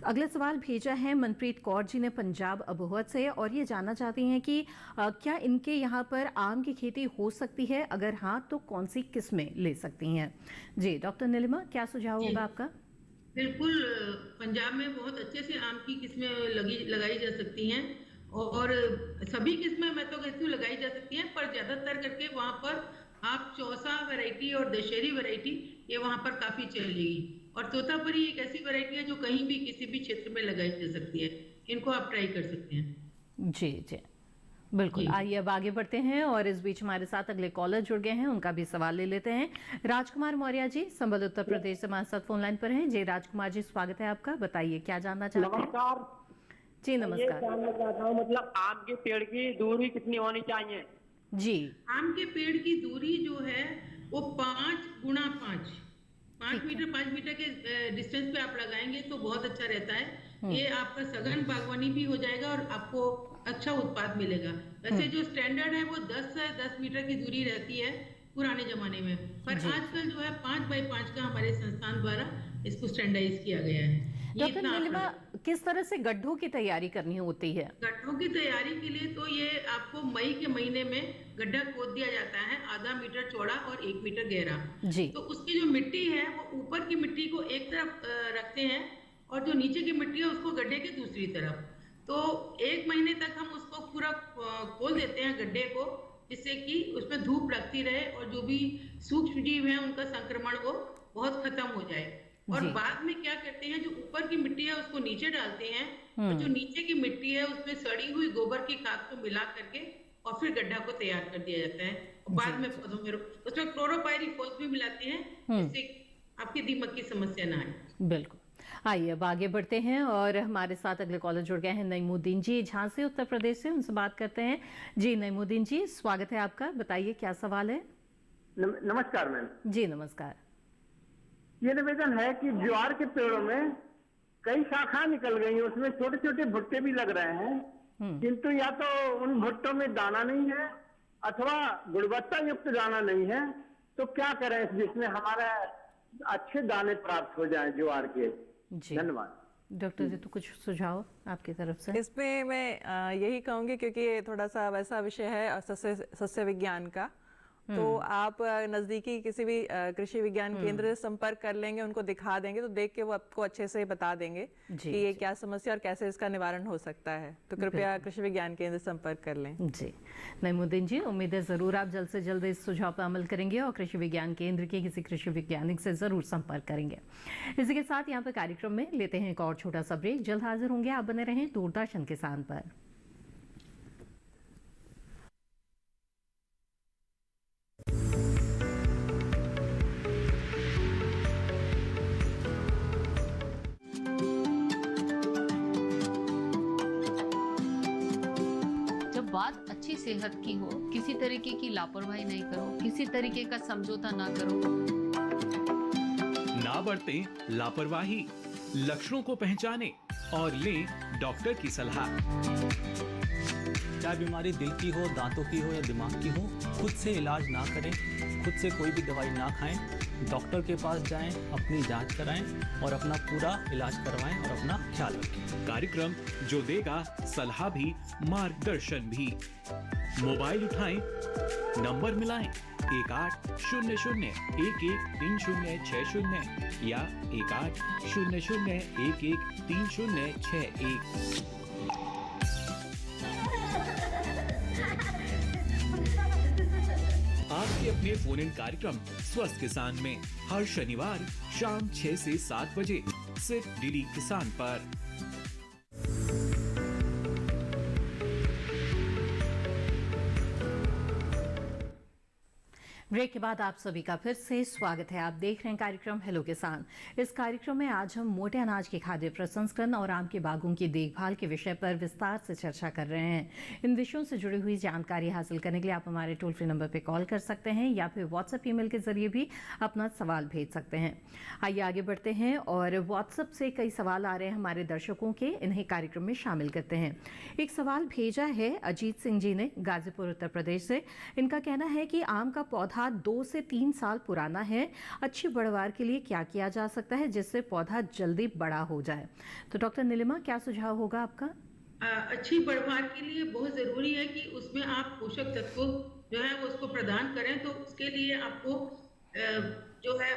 C: अगला सवाल भेजा है मनप्रीत कौर जी ने पंजाब अबोहर से, और ये जानना चाहती हैं कि क्या इनके यहाँ पर आम की खेती हो सकती है, अगर हाँ तो कौन सी किस्में ले सकती हैं। जी डॉक्टर नीलिमा, क्या सुझाव होगा आपका?
E: बिल्कुल, पंजाब में बहुत अच्छे से आम की किस्में लगाई जा सकती हैं, और सभी किस्में मैं तो कहती हूँ लगाई जा सकती हैं, पर ज्यादातर करके वहाँ पर आप चौसा वैरायटी और दशहरी वैरायटी ये वहाँ पर काफी चलेगी। और तोतापरी एक ऐसी वैरायटी है जो कहीं भी किसी भी क्षेत्र में लगाई जा सकती है, इनको आप ट्राई कर सकते हैं।
C: जी जी बिल्कुल। आइए अब आगे बढ़ते हैं और इस बीच हमारे साथ अगले कॉलर जुड़ गए हैं, उनका भी सवाल ले लेते हैं। राजकुमार मौर्य जी संबल उत्तर प्रदेश से हमारे साथ फोन लाइन पर हैं। जी राजकुमार जी, स्वागत है आपका, बताइए क्या जानना चाहते हैं?
I: नमस्कार
C: जी नमस्कार।
I: ये जानना चाहता हूँ, मतलब आम के पेड़ की दूरी कितनी होनी चाहिए?
C: जी
E: आम के पेड़ की दूरी जो है वो 5 गुणा 5 मीटर 5 मीटर के डिस्टेंस पे आप लगाएंगे तो बहुत अच्छा रहता है। ये आपका सघन बागवानी भी हो जाएगा और आपको अच्छा उत्पाद मिलेगा। वैसे जो स्टैंडर्ड है वो 10 से 10 मीटर की दूरी रहती है पुराने जमाने में, पर आजकल जो है 5 बाई 5 का हमारे संस्थान द्वारा इसको स्टैंडर्डाइज किया गया है।
C: डॉक्टर नीलिमा, किस तरह से गड्ढों की तैयारी करनी होती है?
E: गड्ढों की तैयारी के लिए तो ये आपको मई के महीने में गड्ढा खोद दिया जाता है, आधा मीटर चौड़ा और 1 मीटर गहरा।
C: जी।
E: तो उसकी जो मिट्टी है वो ऊपर की मिट्टी को एक तरफ रखते हैं और जो नीचे की मिट्टी है उसको गड्ढे के दूसरी तरफ। तो 1 महीने तक हम उसको पूरा खोल देते हैं गड्ढे को, जिससे कि उसमें धूप लगती रहे और जो भी सूक्ष्म जीव है उनका संक्रमण वो बहुत खत्म हो जाए। और बाद में क्या करते हैं, जो ऊपर की मिट्टी है उसको नीचे डालते हैं और जो नीचे की मिट्टी है उसमें सड़ी हुई गोबर की खाद को मिला करके और फिर गड्ढा को तैयार कर दिया जाता है। और बाद में पौधों में उसमें क्लोरोपाइरीफॉस भी मिलाते हैं, जिससे आपकी दीमक की समस्या ना आए।
C: बिल्कुल। आइए अब आगे बढ़ते हैं और हमारे साथ अगले कॉलर जुड़ गए हैं नईमुद्दीन जी झांसी उत्तर प्रदेश से, उनसे बात करते हैं। जी नईमुद्दीन जी, स्वागत है आपका, बताइए क्या सवाल है?
O: नमस्कार मैम।
C: जी नमस्कार।
O: ये निवेदन है कि ज्वार के पेड़ों में कई शाखा निकल गई हैं, उसमें छोटे छोटे भुट्टे भी लग रहे हैं, किंतु या तो उन भुट्टों में दाना नहीं है अथवा गुणवत्ता युक्त दाना नहीं है, तो क्या करें जिसमें हमारा अच्छे दाने प्राप्त हो जाएं ज्वार के? धन्यवाद।
C: डॉक्टर जी, तो कुछ सुझाव आपकी तरफ से?
D: इसमें मैं यही कहूंगी, क्योंकि ये थोड़ा सा वैसा विषय है सस्य विज्ञान का, तो आप नजदीकी किसी भी कृषि विज्ञान केंद्र से संपर्क कर लेंगे, उनको दिखा देंगे तो देख के वो आपको अच्छे से बता देंगे कि ये क्या समस्या और कैसे इसका निवारण हो सकता है। तो कृपया कृषि विज्ञान केंद्र से संपर्क कर लें।
C: जी नईमुद्दीन जी, उम्मीद है जरूर आप जल्द से जल्द इस सुझाव पर अमल करेंगे और कृषि विज्ञान केंद्र के किसी कृषि वैज्ञानिक से जरूर संपर्क करेंगे। इसी के साथ यहाँ पर कार्यक्रम में लेते हैं एक और छोटा सा ब्रेक, जल्द हाजिर होंगे। आप बने रहें दूरदर्शन किसान पर।
P: बात अच्छी सेहत की हो, किसी तरीके की लापरवाही नहीं करो, किसी तरीके का समझौता ना करो।
Q: ना बरतें लापरवाही, लक्षणों को पहचानें और लें डॉक्टर की सलाह।
R: चाहे बीमारी दिल की हो, दांतों की हो या दिमाग की हो, खुद से इलाज ना करें, खुद से कोई भी दवाई ना खाएं, डॉक्टर के पास जाएं, अपनी जांच कराएं और अपना पूरा इलाज करवाएं और अपना ख्याल रखें।
Q: कार्यक्रम जो देगा सलाह भी मार्गदर्शन भी। मोबाइल उठाएं, नंबर मिलाएं 1800113060 या 1800113061। आपके अपने फोन इन कार्यक्रम स्वस्थ किसान में हर शनिवार शाम 6 से 7 बजे सिर्फ डीडी किसान पर।
C: ब्रेक के बाद आप सभी का फिर से स्वागत है। आप देख रहे हैं कार्यक्रम हेलो किसान। इस कार्यक्रम में आज हम मोटे अनाज के खाद्य प्रसंस्करण और आम के बागों की देखभाल के विषय पर विस्तार से चर्चा कर रहे हैं। इन विषयों से जुड़ी हुई जानकारी हासिल करने के लिए आप हमारे टोल फ्री नंबर पर कॉल कर सकते हैं या फिर व्हाट्सएप ईमेल के जरिए भी अपना सवाल भेज सकते हैं। आइए आगे बढ़ते हैं और व्हाट्सएप से कई सवाल आ रहे हैं हमारे दर्शकों के, इन्हें कार्यक्रम में शामिल करते हैं। एक सवाल भेजा है अजीत सिंह जी ने गाजीपुर उत्तर प्रदेश से। इनका कहना है कि आम का पौधा 2 से 3 साल पुराना है, अच्छी बढ़वार के लिए क्या किया जा सकता है जिससे पौधा जल्दी बड़ा हो जाए। तो डॉक्टर नीलिमा, क्या सुझाव होगा आपका?
E: अच्छी बढ़वार के लिए बहुत जरूरी है कि उसमें आप पोषक तत्व जो है वो उसको प्रदान करें। तो उसके लिए आपको जो है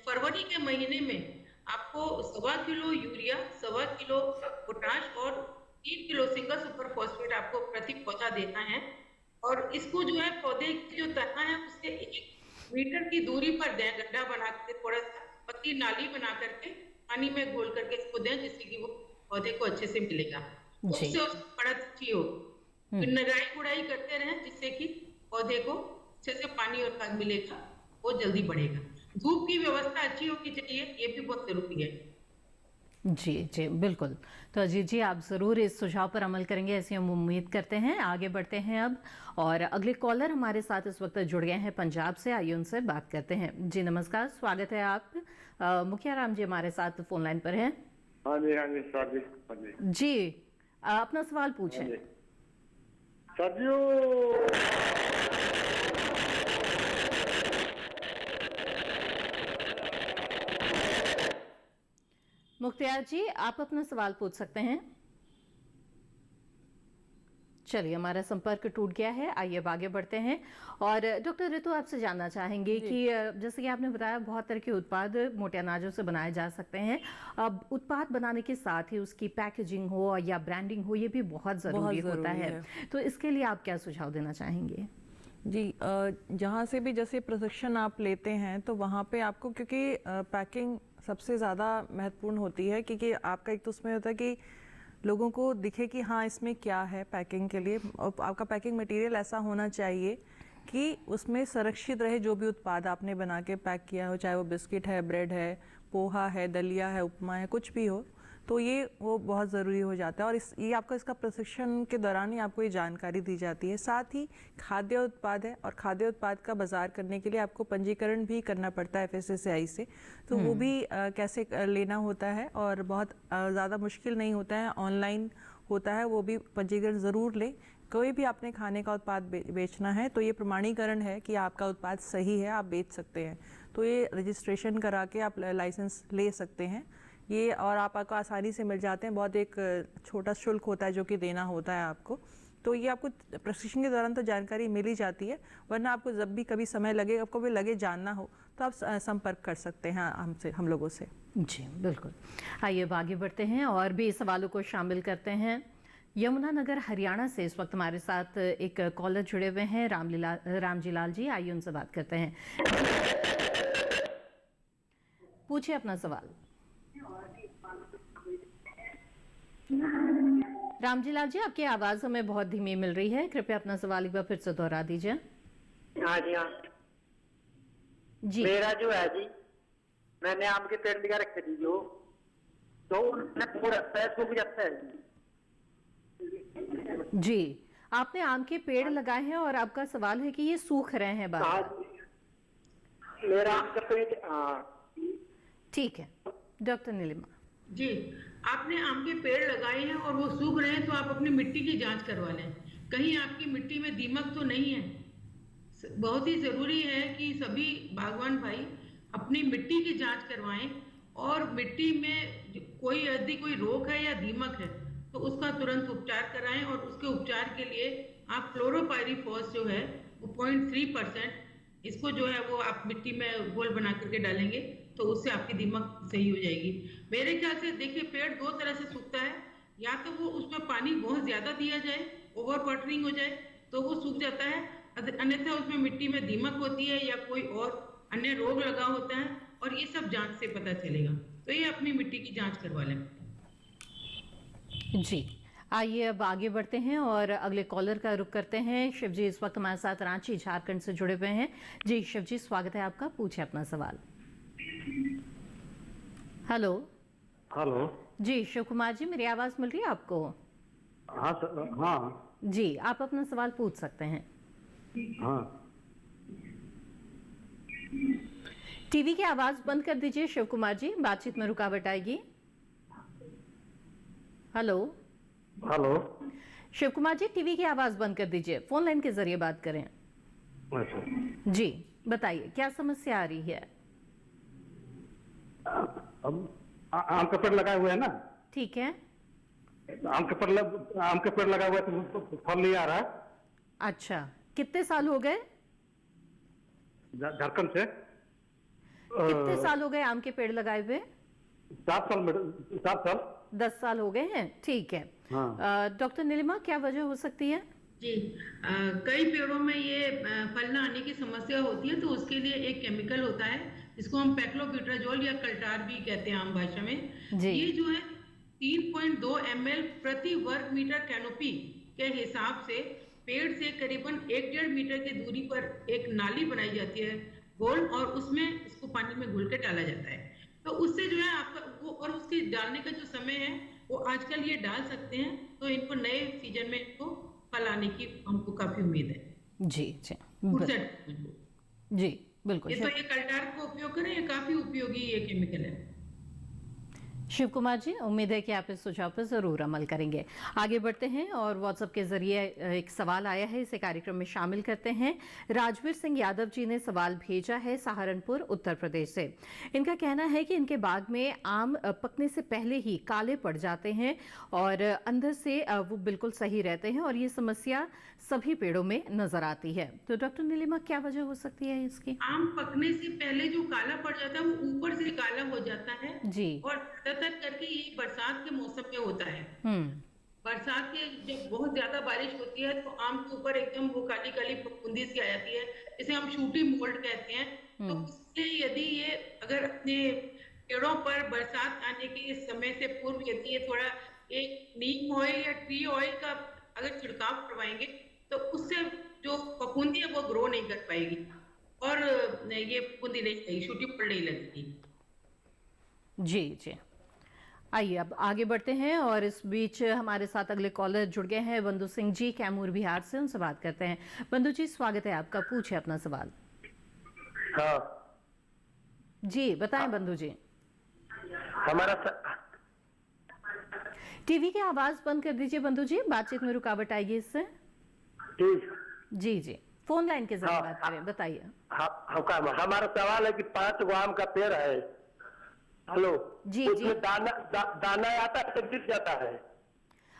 E: फरवरी के महीने में आपको 1.25 किलो यूरिया, 1.25 किलो पोटाश और 3 किलो सिंगल सुपर फॉस्फेट आपको प्रति पौधा देना है। और इसको जो है पौधे की जो तना है उससे 1 मीटर की दूरी पर दें, गड्ढा बना के थोड़ा सा पतली नाली बना करके पानी में घोल करके इसको दें, जिससे कि वो पौधे को अच्छे से मिलेगा, उससे उसकी बढ़त अच्छी हो। निराई गुड़ाई करते रहें जिससे कि पौधे को अच्छे से पानी और खाद मिलेगा, वो जल्दी बढ़ेगा। धूप की व्यवस्था अच्छी होनी चाहिए, ये भी बहुत जरूरी है।
C: जी जी बिल्कुल। तो अजीत जी, आप ज़रूर इस सुझाव पर अमल करेंगे ऐसी हम उम्मीद करते हैं। आगे बढ़ते हैं अब, और अगले कॉलर हमारे साथ इस वक्त जुड़ गए हैं पंजाब से। आइए उनसे बात करते हैं। जी नमस्कार, स्वागत है आप। मुखिया राम जी हमारे साथ फोन लाइन पर हैं।
S: हाँ जी सर जी। हाँ
C: जी, अपना सवाल पूछें।
S: सर जी,
C: मुख्तियार जी, आप अपना सवाल पूछ सकते हैं। चलिए, हमारा संपर्क टूट गया है। आइए अब आगे बढ़ते हैं। और डॉक्टर ऋतु, आपसे जानना चाहेंगे कि जैसे कि आपने बताया बहुत तरह के उत्पाद मोटे अनाजों से बनाए जा सकते हैं। अब उत्पाद बनाने के साथ ही उसकी पैकेजिंग हो या ब्रांडिंग हो, ये भी बहुत ज़रूरी होता है। तो इसके लिए आप क्या सुझाव देना चाहेंगे?
D: जी, जहाँ से भी जैसे प्रशिक्षण आप लेते हैं तो वहाँ पे आपको, क्योंकि पैकिंग सबसे ज़्यादा महत्वपूर्ण होती है, क्योंकि आपका एक तो उसमें होता है कि लोगों को दिखे कि हाँ इसमें क्या है पैकिंग के लिए। और आपका पैकिंग मटेरियल ऐसा होना चाहिए कि उसमें सुरक्षित रहे जो भी उत्पाद आपने बना के पैक किया हो, चाहे वो बिस्किट है, ब्रेड है, पोहा है, दलिया है, उपमा है, कुछ भी हो। तो ये वो बहुत ज़रूरी हो जाता है। और ये आपका इसका प्रशिक्षण के दौरान ही आपको ये जानकारी दी जाती है। साथ ही खाद्य उत्पाद है, और खाद्य उत्पाद का बाजार करने के लिए आपको पंजीकरण भी करना पड़ता है FSSAI से। तो वो भी कैसे लेना होता है, और बहुत ज़्यादा मुश्किल नहीं होता है, ऑनलाइन होता है, वो भी पंजीकरण ज़रूर लें। कोई भी आपने खाने का उत्पाद बेचना है तो ये प्रमाणीकरण है कि आपका उत्पाद सही है, आप बेच सकते हैं। तो ये रजिस्ट्रेशन करा के आप लाइसेंस ले सकते हैं ये, और आपको आसानी से मिल जाते हैं। बहुत एक छोटा शुल्क होता है जो कि देना होता है आपको। तो ये आपको प्रशिक्षण के दौरान तो जानकारी मिल ही जाती है, वरना आपको जब भी कभी समय लगे, आपको भी लगे जानना हो, तो आप संपर्क कर सकते हैं हम लोगों से।
C: जी बिल्कुल। आइए अब आगे बढ़ते हैं और भी सवालों को शामिल करते हैं। यमुनानगर हरियाणा से इस वक्त हमारे साथ एक कॉलर जुड़े हुए हैं, रामजी लाल जी। आइए उनसे बात करते हैं। पूछिए अपना सवाल। रामजी लाल जी, आपकी आवाज हमें बहुत धीमी मिल रही है, कृपया अपना सवाल एक बार फिर से दोहरा दीजिए।
M: हाँ जी, हाँ
C: जी।
M: मेरा जो है जी, मैंने आम के पेड़ लगा रखे थे जो, तो सूख जाता है
C: जी। आपने आम के पेड़ लगाए हैं और आपका सवाल है कि ये सूख रहे हैं बार।
M: मेरा आम का पेड़।
C: ठीक है डॉक्टर नीलिमा
E: जी, आपने आम के पेड़ लगाए हैं और वो सूख रहे हैं, तो आप अपनी मिट्टी की जांच करवा लें, कहीं आपकी मिट्टी में दीमक तो नहीं है। बहुत ही जरूरी है कि सभी बागवान भाई अपनी मिट्टी की जांच करवाएं, और मिट्टी में कोई रोग है या दीमक है तो उसका तुरंत उपचार कराएं। और उसके उपचार के लिए आप क्लोरोपाइरीफॉस जो है वो 0.3% इसको जो है वो आप मिट्टी में घोल बना करके डालेंगे तो उससे आपकी दीमक सही हो जाएगी। मेरे ख्याल से देखिए, पेड़ 2 तरह से सूखता है, या तो वो उसमें पानी बहुत ज्यादा दिया जाए, ओवर वाटरिंग हो जाए तो वो सूख जाता है, अन्यथा उसमें मिट्टी में दीमक होती है या कोई और अन्य रोग लगा होता है, और ये सब जांच से पता चलेगा। तो ये अपनी मिट्टी की जांच करवा लें।
C: जी। आइए अब आगे बढ़ते हैं और अगले कॉलर का रुख करते हैं। शिव जी इस वक्त हमारे साथ रांची झारखंड से जुड़े हुए हैं। जी शिव जी, स्वागत है आपका, पूछे अपना सवाल। हेलो
T: हेलो
C: जी, शिव कुमार जी, मेरी आवाज मिल रही है आपको?
T: हाँ सर, हाँ
C: जी, आप अपना सवाल पूछ सकते हैं।
T: हाँ।
C: टीवी की आवाज बंद कर दीजिए शिव कुमार जी, बातचीत में रुकावट आएगी। Hello
T: hello
C: Shiv Kumar ji, TV की आवाज बंद कर दीजिए, फोन लाइन के जरिए बात करें।
T: अच्छा
C: जी बताइए, क्या समस्या आ रही है?
T: अब आम का पेड़ लगाए हुए है ना?
C: ठीक है।
T: आम का पेड़ लगा हुआ है तो फल नहीं आ रहा है।
C: अच्छा, कितने साल हो गए?
T: झारखंड से।
C: कितने साल हो गए आम के पेड़ लगाए हुए?
T: 7 साल मैडम, 7 साल।
C: 10 साल हो गए हैं, ठीक है।
T: हाँ।
C: डॉक्टर नीलिमा, क्या वजह हो सकती है?
E: जी, कई पेड़ों में ये फल न आने की समस्या होती है, तो उसके लिए एक केमिकल होता है जिसको हम पैक्लोब्यूटाजोल या कल्टार भी कहते हैं आम भाषा में।
C: जी।
E: ये जो है 3.2 ml प्रति वर्ग मीटर कैनोपी के हिसाब से पेड़ से करीबन 1.5 मीटर की दूरी पर एक नाली बनाई जाती है गोल, और उसमें इसको पानी में घुल के डाला जाता है। तो उससे जो है आपका वो, और उसके डालने का जो समय है वो आजकल ये डाल सकते हैं, तो इनको नए सीजन में इनको फल आने की हमको काफी उम्मीद है।
C: जी जी जी बिल्कुल।
E: ये तो ये कल्टार को उपयोग करें, ये काफी उपयोगी ये केमिकल है।
C: शिव कुमार जी, उम्मीद है कि आप इस सुझाव पर जरूर अमल करेंगे। आगे बढ़ते हैं और व्हाट्सएप के जरिए एक सवाल आया है, इसे कार्यक्रम में शामिल करते हैं। राजवीर सिंह यादव जी ने सवाल भेजा है सहारनपुर उत्तर प्रदेश से। इनका कहना है कि इनके बाग में आम पकने से पहले ही काले पड़ जाते हैं और अंदर से वो बिल्कुल सही रहते हैं, और ये समस्या सभी पेड़ों में नजर आती है। तो डॉक्टर नीलिमा, क्या वजह हो सकती है इसकी?
E: आम पकने से पहले जो काला पड़ जाता है वो ऊपर से काला हो जाता है
C: जी, और
E: ज्यादातर करके ये बरसात के मौसम में होता है। बरसात के जब बहुत ज्यादा बारिश होती है तो आम के ऊपर एकदम वो काली काली फफूंदी सी आ जाती है, जिसे हम शूटी मोल्ड कहते हैं। तो इसलिए यदि ये अगर अपने पेड़ों पर बरसात आने के समय से पूर्व यदि ये थोड़ा एक नीम ऑयल या ट्री ऑयल का अगर छिड़काव करवाएंगे तो उससे जो फफूंदी है वो ग्रो नहीं कर पाएगी और ये फफूंदी नहीं लगेगी, शूटी मोल्ड नहीं लगेगी।
C: जी जी, आइए अब आगे बढ़ते हैं और इस बीच हमारे साथ अगले कॉलर जुड़ गए हैं, बंधु सिंह जी कैमूर बिहार से, उनसे बात करते हैं। बंधु जी, स्वागत है आपका, पूछे अपना सवाल।
O: हाँ
C: जी बताएं बंधु जी।
O: हमारा
C: टीवी की आवाज बंद कर दीजिए बंधु जी, बातचीत में रुकावट आएगी इससे। जी जी, फोन लाइन के जरिए बात करें, बताइए।
O: हमारा सवाल है कि 5 गो आम का पेड़ है, हेलो
C: जी जी,
O: दाना आता है तो गिर जाता है।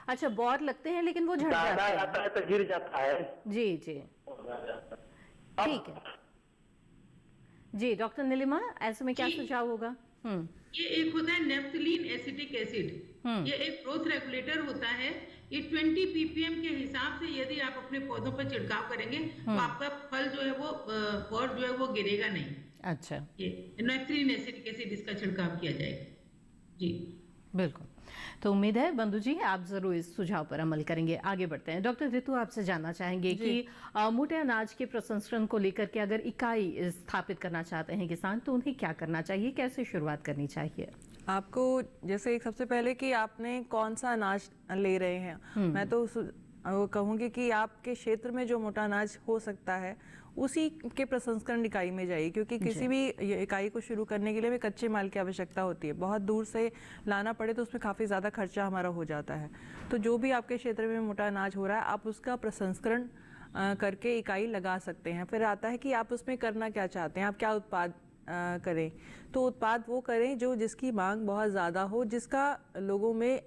C: अच्छा, बौर लगते हैं लेकिन वो झड़ जाता है।
O: आता है तो गिर जाता है।
C: जी जी, ठीक है जी। डॉक्टर नीलिमा, ऐसे में क्या सुझाव होगा?
E: ये एक होता है नेफ्थलीन एसिटिक एसिड, ये एक ग्रोथ रेगुलेटर होता है। ये 20 ppm के हिसाब से यदि आप अपने पौधों पर छिड़काव करेंगे तो आपका फल जो है वो और जो है वो गिरेगा नहीं।
C: अच्छा,
E: ये नेफ्थलीन एसिटिक एसिड इसका छिड़काव किया जाएगा। जी
C: बिल्कुल, तो उम्मीद है बंधु जी आप जरूर इस सुझाव पर अमल करेंगे। आगे बढ़ते हैं। डॉक्टर ऋतु, आपसे जानना चाहेंगे कि मोटे अनाज के प्रसंस्करण को लेकर के अगर इकाई स्थापित करना चाहते हैं किसान, तो उन्हें क्या करना चाहिए, कैसे शुरुआत करनी चाहिए?
D: आपको जैसे सबसे पहले कि आपने कौन सा अनाज ले रहे हैं, मैं तो कहूँगी कि आपके क्षेत्र में जो मोटा अनाज हो सकता है उसी के प्रसंस्करण इकाई में जाइए, क्योंकि किसी भी इकाई को शुरू करने के लिए भी कच्चे माल की आवश्यकता होती है। बहुत दूर से लाना पड़े तो उसमें काफ़ी ज़्यादा खर्चा हमारा हो जाता है। तो जो भी आपके क्षेत्र में मोटा अनाज हो रहा है, आप उसका प्रसंस्करण करके इकाई लगा सकते हैं। फिर आता है कि आप उसमें करना क्या चाहते हैं, आप क्या उत्पाद करें। तो उत्पाद वो करें जो जिसकी मांग बहुत ज़्यादा हो, जिसका लोगों में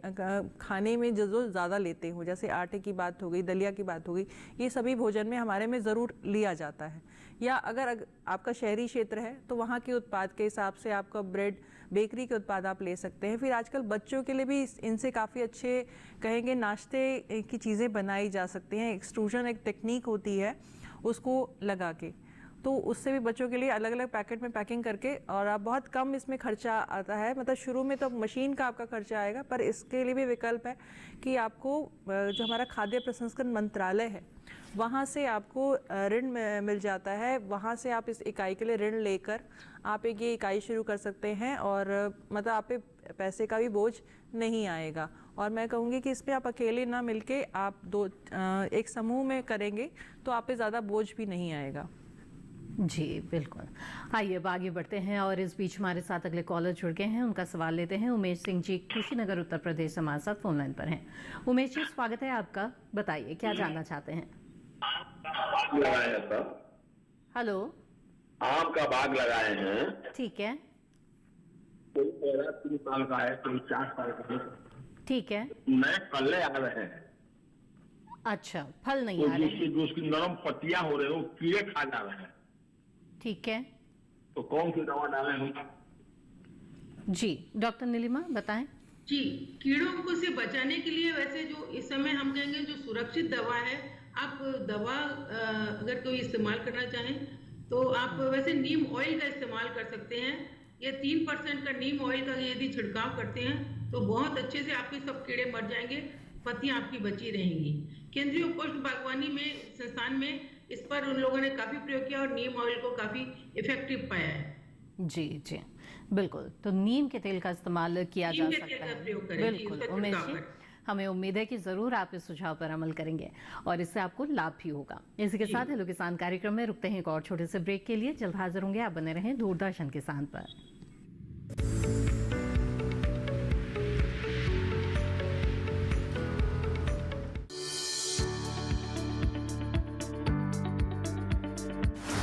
D: खाने में जो ज़्यादा लेते हो। जैसे आटे की बात हो गई, दलिया की बात हो गई, ये सभी भोजन में हमारे में ज़रूर लिया जाता है। या अगर आपका शहरी क्षेत्र है तो वहाँ के उत्पाद के हिसाब से आपका ब्रेड, बेकरी के उत्पाद आप ले सकते हैं। फिर आजकल बच्चों के लिए भी इनसे काफ़ी अच्छे कहेंगे नाश्ते की चीज़ें बनाई जा सकती हैं। एक्सट्रूजन एक टेक्निक होती है, उसको लगा के तो उससे भी बच्चों के लिए अलग अलग पैकेट में पैकिंग करके, और आप बहुत कम इसमें खर्चा आता है। मतलब शुरू में तो मशीन का आपका खर्चा आएगा, पर इसके लिए भी विकल्प है कि आपको जो हमारा खाद्य प्रसंस्करण मंत्रालय है वहाँ से आपको ऋण मिल जाता है। वहाँ से आप इस इकाई के लिए ऋण लेकर आप एक ये इकाई शुरू कर सकते हैं, और मतलब आप पे पैसे का भी बोझ नहीं आएगा। और मैं कहूँगी कि इसमें आप अकेले ना मिलके आप एक समूह में करेंगे तो आप पे ज़्यादा बोझ भी नहीं आएगा।
C: जी बिल्कुल। आइए अब आगे बढ़ते हैं और इस बीच हमारे साथ अगले कॉलर जुड़ गए हैं, उनका सवाल लेते हैं। उमेश सिंह जी कुशीनगर उत्तर प्रदेश से हमारे साथ फोन लाइन पर हैं। उमेश जी स्वागत है आपका, बताइए क्या जानना चाहते हैं।
U: लगाए हैं
C: हेलो,
U: आम का बाग लगाए हैं।
C: ठीक है,
U: कोई 3 साल का है, कोई 4 साल का है।
C: ठीक है,
U: नए कल्ले आ रहे हैं।
C: अच्छा, फल नहीं आ रहे हैं।
U: जो उसकी नरम पत्तियां हो रहे हैं वो कीड़े खा जा रहे हैं।
C: ठीक है,
U: तो कौन सी दवा डालें हम?
C: जी डॉक्टर नीलिमा बताएं।
E: जी, कीड़ों को से बचाने के लिए वैसे जो इस समय हम कहेंगे जो सुरक्षित दवा है, आप दवा अगर कोई इस्तेमाल करना चाहें तो आप वैसे नीम ऑयल का इस्तेमाल कर सकते हैं। ये 3% का नीम ऑयल का यदि छिड़काव करते हैं तो बहुत अच्छे से आपके सब कीड़े मर जाएंगे, पत्तियां आपकी बची रहेंगी। केंद्रीय उपज बागवानी में संस्थान में इस पर उन लोगों ने काफी प्रयोग किया और नीम ऑयल को काफी इफेक्टिव पाया है।
C: जी जी बिल्कुल, तो नीम के तेल का इस्तेमाल किया जा सकता है। बिल्कुल उमेश जी, हमें उम्मीद है कि जरूर आप इस सुझाव पर अमल करेंगे और इससे आपको लाभ भी होगा। इसी के साथ हेलो किसान कार्यक्रम में रुकते हैं एक और छोटे से ब्रेक के लिए। जल्द हाजिर होंगे, आप बने रहें दूरदर्शन किसान पर।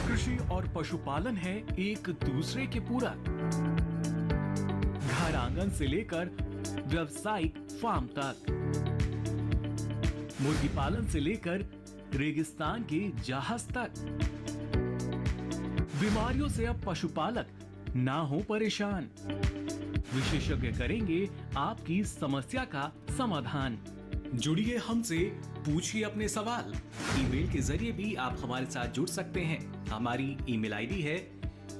Q: कृषि और पशुपालन है एक दूसरे के पूरक। घर आंगन से लेकर व्यावसायिक फार्म तक, मुर्गी पालन से लेकर रेगिस्तान के जहाज तक, बीमारियों से अब पशुपालक ना हो परेशान। विशेषज्ञ करेंगे आपकी समस्या का समाधान। जुड़िए हमसे, पूछिए अपने सवाल। ईमेल के जरिए भी आप हमारे साथ जुड़ सकते हैं। हमारी ईमेल आईडी है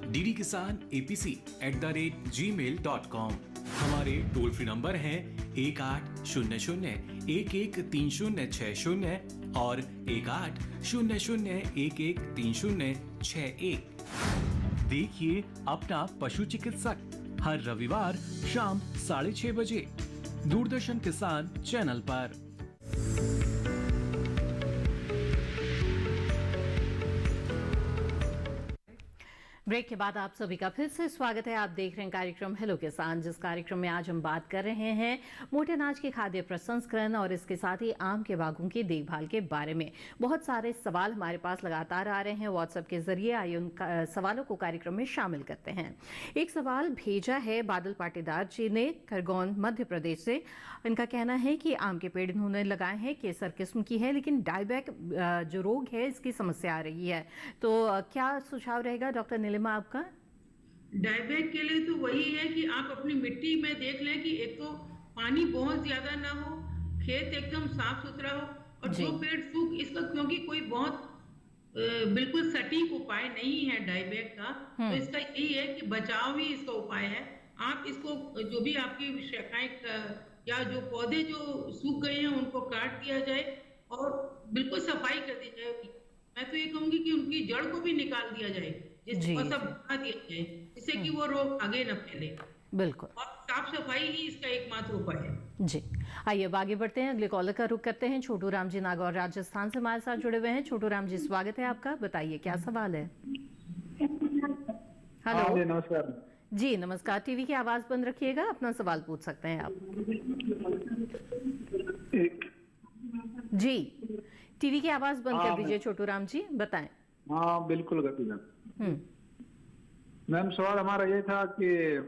Q: ddkisanapc@gmail.com। हमारे टोल फ्री नंबर हैं 1800-113060 और 1800-113061। देखिए अपना पशु चिकित्सक हर रविवार शाम 6:30 बजे दूरदर्शन किसान चैनल पर।
C: ब्रेक के बाद आप सभी का फिर से स्वागत है। आप देख रहे हैं कार्यक्रम हेलो किसान, जिस कार्यक्रम में आज हम बात कर रहे हैं मोटे अनाज के खाद्य प्रसंस्करण और इसके साथ ही आम के बागों की देखभाल के बारे में। बहुत सारे सवाल हमारे पास लगातार आ रहे हैं व्हाट्सएप के जरिए। आइए उन सवालों को कार्यक्रम में शामिल करते हैं। एक सवाल भेजा है बादल पाटीदार जी ने खरगोन मध्य प्रदेश से। इनका कहना है कि आम के पेड़ इन्होंने लगाए हैं, केसर किस्म की है, लेकिन डायबैक जो रोग है इसकी समस्या आ रही है। तो क्या सुझाव रहेगा डॉक्टर नीलिमा आपका?
E: डायबैक के लिए तो वही है कि आप अपनी मिट्टी में देख लें कि एक तो पानी बहुत ज्यादा ना हो, खेत एकदम साफ सुथरा हो, और जो पेड़ सूख इसका, क्योंकि कोई बहुत बिल्कुल सटीक उपाय नहीं है डायबैक का, तो इसका यही है कि बचाव ही इसका उपाय है। आप इसको जो भी आपकी शाखाएं या जो पौधे जो सूख गए हैं उनको काट दिया जाए और बिल्कुल सफाई कर दी जाए। मैं तो ये कहूंगी कि उनकी जड़ को भी निकाल दिया जाए, जिसको सब बना दिया जाए, जिससे कि वो रोग आगे न फैले।
C: बिल्कुल,
E: और साफ सफाई ही इसका एकमात्र उपाय है।
C: जी आइए अब आगे बढ़ते हैं, अगले कॉलर का रुख करते हैं। छोटू राम जी नागौर राजस्थान से हमारे साथ जुड़े हुए हैं। छोटू राम जी स्वागत है आपका, बताइए क्या सवाल है। हेलो
T: नमस्कार
C: जी। नमस्कार, टीवी की आवाज बंद रखिएगा, अपना सवाल पूछ सकते हैं आप। जी टीवी की आवाज बंद कर दीजिए छोटू राम जी, बताएं।
T: हाँ बिल्कुल मैम, सवाल हमारा ये था कि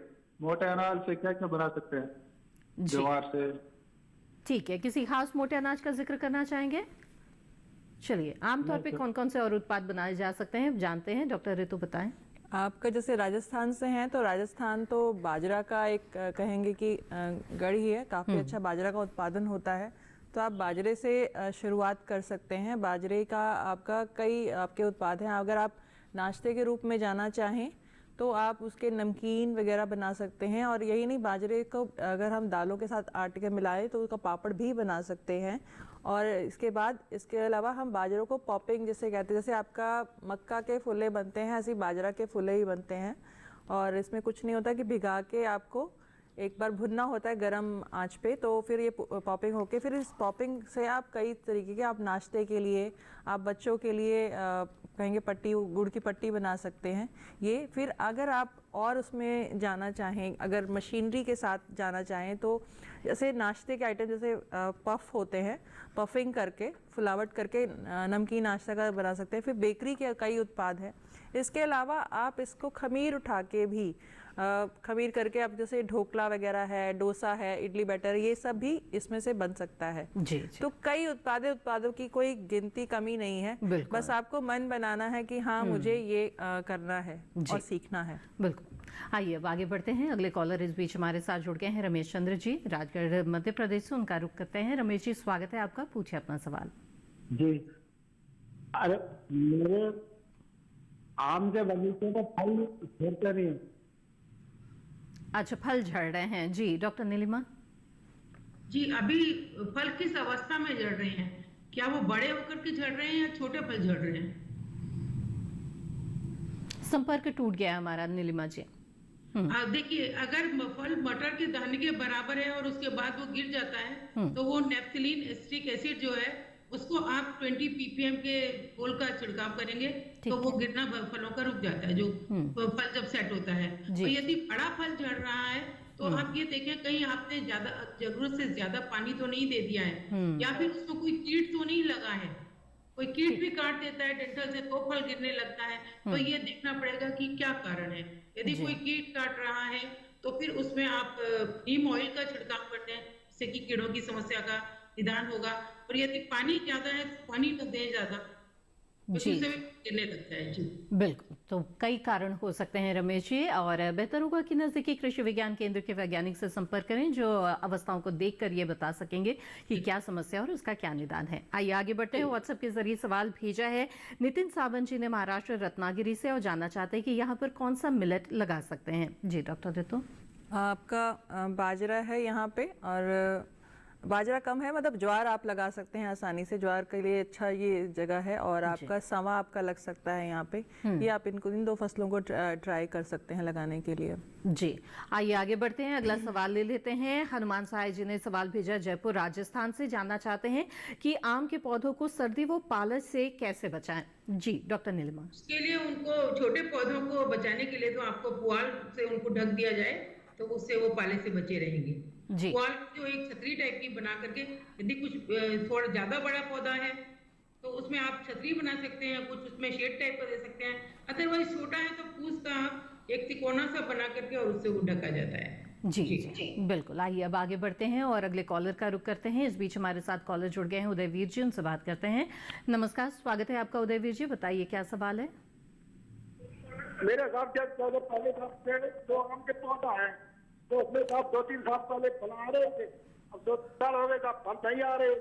T: मोटे अनाज से क्या क्या बना सकते हैं, ज्वार से। ठीक
C: है, किसी खास मोटे अनाज का जिक्र करना चाहेंगे? चलिए, आमतौर पे कौन कौन से और उत्पाद बनाए जा सकते हैं जानते हैं, डॉक्टर ऋतु बताएं।
D: आपका जैसे राजस्थान से हैं तो राजस्थान तो बाजरा का एक कहेंगे कि गढ़ ही है, काफ़ी अच्छा बाजरा का उत्पादन होता है, तो आप बाजरे से शुरुआत कर सकते हैं। बाजरे का आपका कई आपके उत्पाद हैं। अगर आप नाश्ते के रूप में जाना चाहें तो आप उसके नमकीन वगैरह बना सकते हैं। और यही नहीं, बाजरे को अगर हम दालों के साथ आटे के मिलाएं तो उसका पापड़ भी बना सकते हैं। और इसके बाद इसके अलावा हम बाजरों को पॉपिंग जिसे कहते हैं, जैसे आपका मक्का के फुले बनते हैं ऐसे बाजरा के फुले ही बनते हैं। और इसमें कुछ नहीं होता कि भिगा के आपको एक बार भुनना होता है गरम आंच पे, तो फिर ये पॉपिंग होके फिर इस पॉपिंग से आप कई तरीके के आप नाश्ते के लिए, आप बच्चों के लिए कहेंगे पट्टी, गुड़ की पट्टी बना सकते हैं ये। फिर अगर आप और उसमें जाना चाहें, अगर मशीनरी के साथ जाना चाहें तो जैसे नाश्ते के आइटम जैसे पफ होते हैं, पफिंग करके फुलावट करके नमकीन नाश्ता का बना सकते हैं। फिर बेकरी के कई उत्पाद हैं। इसके अलावा आप इसको खमीर उठा के भी खमीर करके आप जैसे ढोकला वगैरह है, डोसा है, इडली बैटर, ये सब भी इसमें से बन सकता है।
C: जी।
D: तो कई उत्पादों की कोई गिनती कमी नहीं है, बस आपको मन बनाना है कि हाँ मुझे ये करना है और सीखना है।
C: बिल्कुल। आइए अब आगे बढ़ते हैं। अगले कॉलर इस बीच हमारे साथ जुड़ गए हैं रमेश चंद्र जी, राजगढ़ मध्य प्रदेश से। उनका रुख करते हैं। रमेश जी स्वागत है आपका, पूछिए अपना सवाल।
U: जी, अरे मेरे आम के बगीचे में फल झड़ते नहीं।
C: अच्छा, फल झड़ रहे हैं। जी डॉक्टर नीलिमा।
E: जी, अभी फल किस अवस्था में झड़ रहे हैं? क्या वो बड़े होकर के झड़ रहे हैं या छोटे फल झड़ रहे हैं?
C: संपर्क टूट गया हमारा नीलिमा जी।
E: देखिए, अगर फल मटर के दाने के बराबर है और उसके बाद वो गिर जाता है तो वो नेफ्थलीन एस्टिक एसिड जो है उसको आप 20 ppm के घोल का छिड़काव करेंगे तो वो गिरना फलों का रुक जाता है, जो फल जब सेट होता है। और यदि बड़ा फल झड़ रहा है तो आप ये देखें कहीं आपने ज्यादा जरूरत से ज्यादा पानी तो नहीं दे दिया है, या फिर उसमें कोई कीट तो नहीं लगा है। कोई कीट भी काट देता है डंठल से तो फल गिरने लगता है, तो ये देखना पड़ेगा कि क्या कारण है। यदि कोई कीट काट रहा है तो फिर उसमें आप नीम ऑयल का छिड़काव करते हैं, जिससे कि कीड़ों की समस्या का निदान होगा। और यदि पानी ज्यादा है तो पानी न दें ज्यादा,
C: जी
E: गिरने लगता है। जी
C: बिल्कुल। तो कई कारण हो सकते हैं रमेश जी, और बेहतर होगा कि नजदीकी कृषि विज्ञान केंद्र के वैज्ञानिक से संपर्क करें, जो अवस्थाओं को देखकर ये बता सकेंगे कि क्या समस्या और उसका क्या निदान है। आइए आगे बढ़ते हैं। व्हाट्सएप के जरिए सवाल भेजा है नितिन सावंत जी ने महाराष्ट्र रत्नागिरी से, और जानना चाहते हैं कि यहाँ पर कौन सा मिलेट लगा सकते हैं। जी डॉक्टर रितु।
D: आपका बाजरा है यहाँ पे, और बाजरा कम है, मतलब ज्वार आप लगा सकते हैं आसानी से, ज्वार के लिए अच्छा ये जगह है। और आपका सवा आपका लग सकता है यहाँ पे, ये आप इन दो फसलों को ट्राई कर सकते हैं लगाने के लिए।
C: जी आइए आगे बढ़ते हैं। अगला सवाल ले लेते हैं। हनुमान साय जी ने सवाल भेजा जयपुर राजस्थान से, जानना चाहते हैं कि आम के पौधों को सर्दी व पाले से कैसे बचाएं। जी डॉक्टर नीलिमा।
E: उसके लिए उनको छोटे पौधों को बचाने के लिए तो आपको पुआल से उनको ढक दिया जाए, तो उससे वो पाले से बचे रहेंगे। पुआल जो एक छतरी टाइप की बना करके, यदि कुछ थोड़ा ज्यादा बड़ा पौधा है तो उसमें आप छतरी बना सकते हैं, कुछ उसमें शेड टाइप का दे सकते हैं। अदरवाइज छोटा है तो फूस का एक तिकोना सा बना करके और उससे वो ढका जाता है।
C: जी बिल्कुल। आइए अब आगे बढ़ते हैं और अगले कॉलर का रुख करते हैं। इस बीच हमारे साथ कॉलर जुड़ गए हैं उदयवीर जी, उनसे बात करते हैं। नमस्कार, स्वागत है आपका उदयवीर जी, बताइए क्या सवाल है।
S: मेरे साथ पहले दो आम के पौधा है, तो उसमें साहब 2-3 साल पहले फल आ रहे थे, अब 2 साल हो गए फल नहीं आ रहे।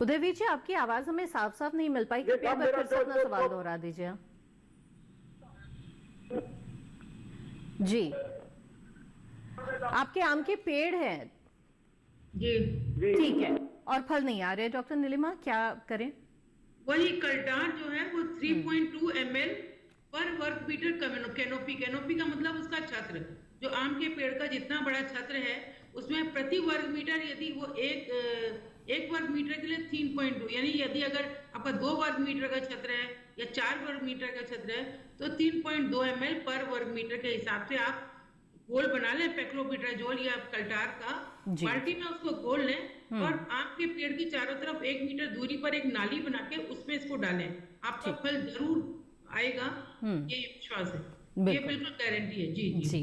C: उदयवीर जी आपकी आवाज हमें साफ साफ नहीं मिल पाई, कृपया फिर से अपना सवाल दोहरा दीजिए। जी आपके आम के पेड़ हैं।
E: जी
C: ठीक है, और फल नहीं आ रहे। डॉक्टर नीलिमा क्या करें?
E: वही कल्टार जो है वो 3.2 ml पर वर्ग मीटर कैनोपी का मतलब उसका छत्र, जो आम के पेड़ का जितना बड़ा छत्र है उसमें प्रति वर्ग मीटर, यदि वो एक वर्ग मीटर के लिए 3.2, यानी यदि अगर आपका 2 वर्ग मीटर का छत्र है या 4 वर्ग मीटर का छत्र है तो 3.2 ml पर वर्ग मीटर के हिसाब से आप घोल बना लें, पेक्लोबिट्राजोल या कल्टार का। बाल्टी में उसको घोल लें और आम के पेड़ की चारों तरफ 1 मीटर दूरी पर एक नाली बना के उसमें इसको डालें, आपका फल जरूर आएगा, ये विश्वास है, ये बिल्कुल गारंटी है।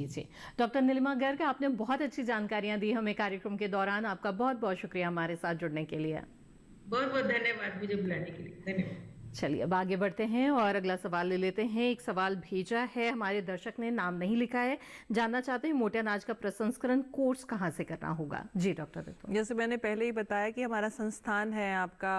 E: जी।
C: डॉक्टर नीलिमा गर्ग, आपने बहुत अच्छी जानकारियां दी हमें कार्यक्रम के दौरान। आपका बहुत बहुत शुक्रिया हमारे साथ जुड़ने के लिए।
E: बहुत बहुत धन्यवाद मुझे बुलाने के लिए। धन्यवाद।
C: चलिए अब आगे बढ़ते हैं और अगला सवाल ले लेते हैं। एक सवाल भेजा है हमारे दर्शक ने, नाम नहीं लिखा है, जानना चाहते हैं मोटे अनाज का प्रसंस्करण कोर्स कहाँ से करना होगा। जी डॉक्टर।
D: जैसे मैंने पहले ही बताया कि हमारा संस्थान है आपका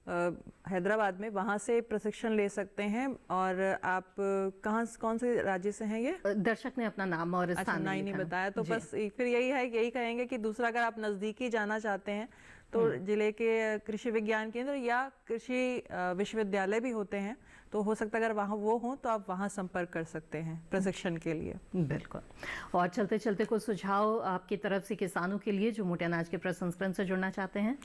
D: हैदराबाद में, वहाँ से प्रशिक्षण ले सकते हैं। और आप कौन से राज्य से हैं ये?
C: दर्शक ने अपना नाम और स्थान
D: नहीं बताया, तो बस फिर यही कहेंगे कि दूसरा, अगर आप नज़दीकी जाना चाहते हैं तो जिले के कृषि विज्ञान केंद्र या कृषि विश्वविद्यालय भी होते हैं, तो हो सकता है अगर वहाँ वो हों तो आप वहाँ संपर्क कर सकते हैं प्रशिक्षण के लिए।
C: बिल्कुल। और चलते चलते कुछ सुझाव आपकी तरफ से किसानों के लिए जो मोटे अनाज के प्रसंस्करण से जुड़ना चाहते हैं?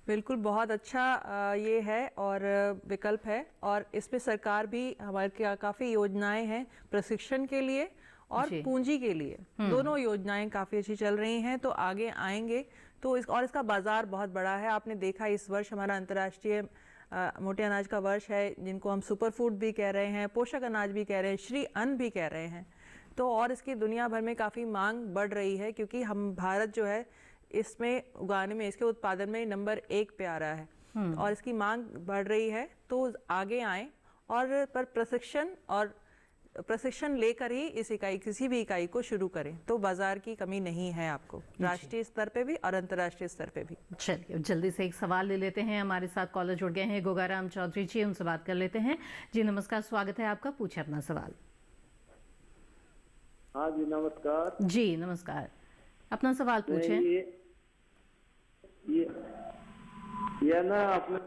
D: बिल्कुल, बहुत अच्छा ये है और विकल्प है, और इस पे सरकार भी हमारे काफ़ी योजनाएं हैं प्रशिक्षण के लिए और पूंजी के लिए। दोनों योजनाएं काफ़ी अच्छी चल रही हैं, तो आगे आएंगे तो इसका बाजार बहुत बड़ा है। आपने देखा इस वर्ष हमारा अंतर्राष्ट्रीय मोटे अनाज का वर्ष है, जिनको हम सुपर फूड भी कह रहे हैं, पोषक अनाज भी कह रहे हैं, श्री अन्न भी कह रहे हैं। तो और इसकी दुनिया भर में काफ़ी मांग बढ़ रही है, क्योंकि हम भारत जो है इसमें उगाने में, इसके उत्पादन में नंबर 1 पे आ रहा है और इसकी मांग बढ़ रही है। तो आगे आएं और पर प्रशिक्षण लेकर ही किसी भी इकाई को शुरू करें, तो बाजार की कमी नहीं है आपको, राष्ट्रीय स्तर पे भी और अंतर्राष्ट्रीय स्तर पे भी।
C: चलिए जल्दी से एक सवाल ले लेते हैं। हमारे साथ कॉलर जुड़ गए हैं, गोगाराम चौधरी जी, उनसे बात कर लेते हैं। जी नमस्कार, स्वागत है आपका, पूछे अपना सवाल।
U: हाँ जी नमस्कार।
C: जी नमस्कार, अपना सवाल पूछें।
U: ये ना अपने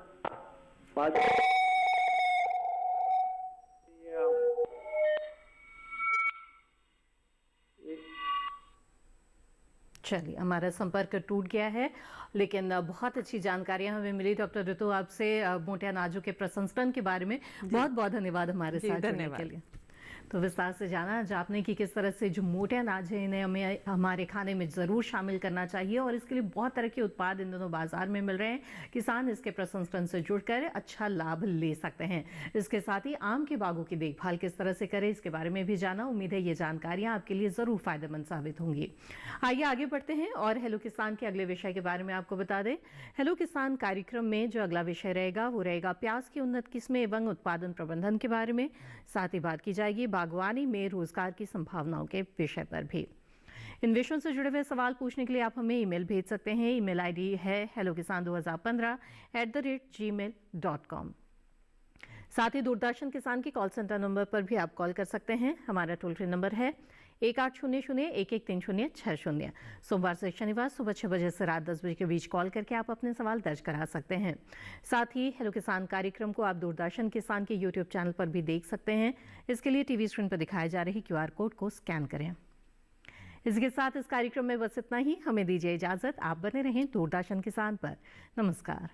C: चलिए हमारा संपर्क टूट गया है, लेकिन बहुत अच्छी जानकारियां हमें मिली डॉक्टर ऋतु आपसे मोटे अनाजों के प्रसंस्करण के बारे में। बहुत बहुत धन्यवाद हमारे साथ जुड़ने के लिए। तो विस्तार से जाना आपने कि किस तरह से जो मोटे अनाज है इन्हें हमें हमारे खाने में ज़रूर शामिल करना चाहिए, और इसके लिए बहुत तरह के उत्पाद इन दोनों बाजार में मिल रहे हैं। किसान इसके प्रसंस्करण से जुड़कर अच्छा लाभ ले सकते हैं। इसके साथ ही आम के बागों की देखभाल किस तरह से करें, इसके बारे में भी जाना। उम्मीद है ये जानकारियाँ आपके लिए ज़रूर फायदेमंद साबित होंगी। आइए आगे बढ़ते हैं और हेलो किसान के अगले विषय के बारे में आपको बता दें। हेलो किसान कार्यक्रम में जो अगला विषय रहेगा वो रहेगा प्याज की उन्नत किस्में एवं उत्पादन प्रबंधन के बारे में। साथ ही बात की जाएगी बागवानी में रोजगार की संभावनाओं के विषय पर भी। इन विषयों से जुड़े हुए सवाल पूछने के लिए आप हमें ईमेल भेज सकते हैं। ईमेल आईडी है hellokisan2015@gmail.com। साथ ही दूरदर्शन किसान के कॉल सेंटर नंबर पर भी आप कॉल कर सकते हैं। हमारा टोल फ्री नंबर है 1800-1130-60। सोमवार से शनिवार सुबह 6 बजे से रात 10 बजे के बीच कॉल करके आप अपने सवाल दर्ज करा सकते हैं। साथ ही हेलो किसान कार्यक्रम को आप दूरदर्शन किसान के यूट्यूब चैनल पर भी देख सकते हैं। इसके लिए टीवी स्क्रीन पर दिखाए जा रहे QR कोड को स्कैन करें। इसके साथ इस कार्यक्रम में बस इतना ही। हमें दीजिए इजाजत। आप बने रहें दूरदर्शन किसान पर। नमस्कार।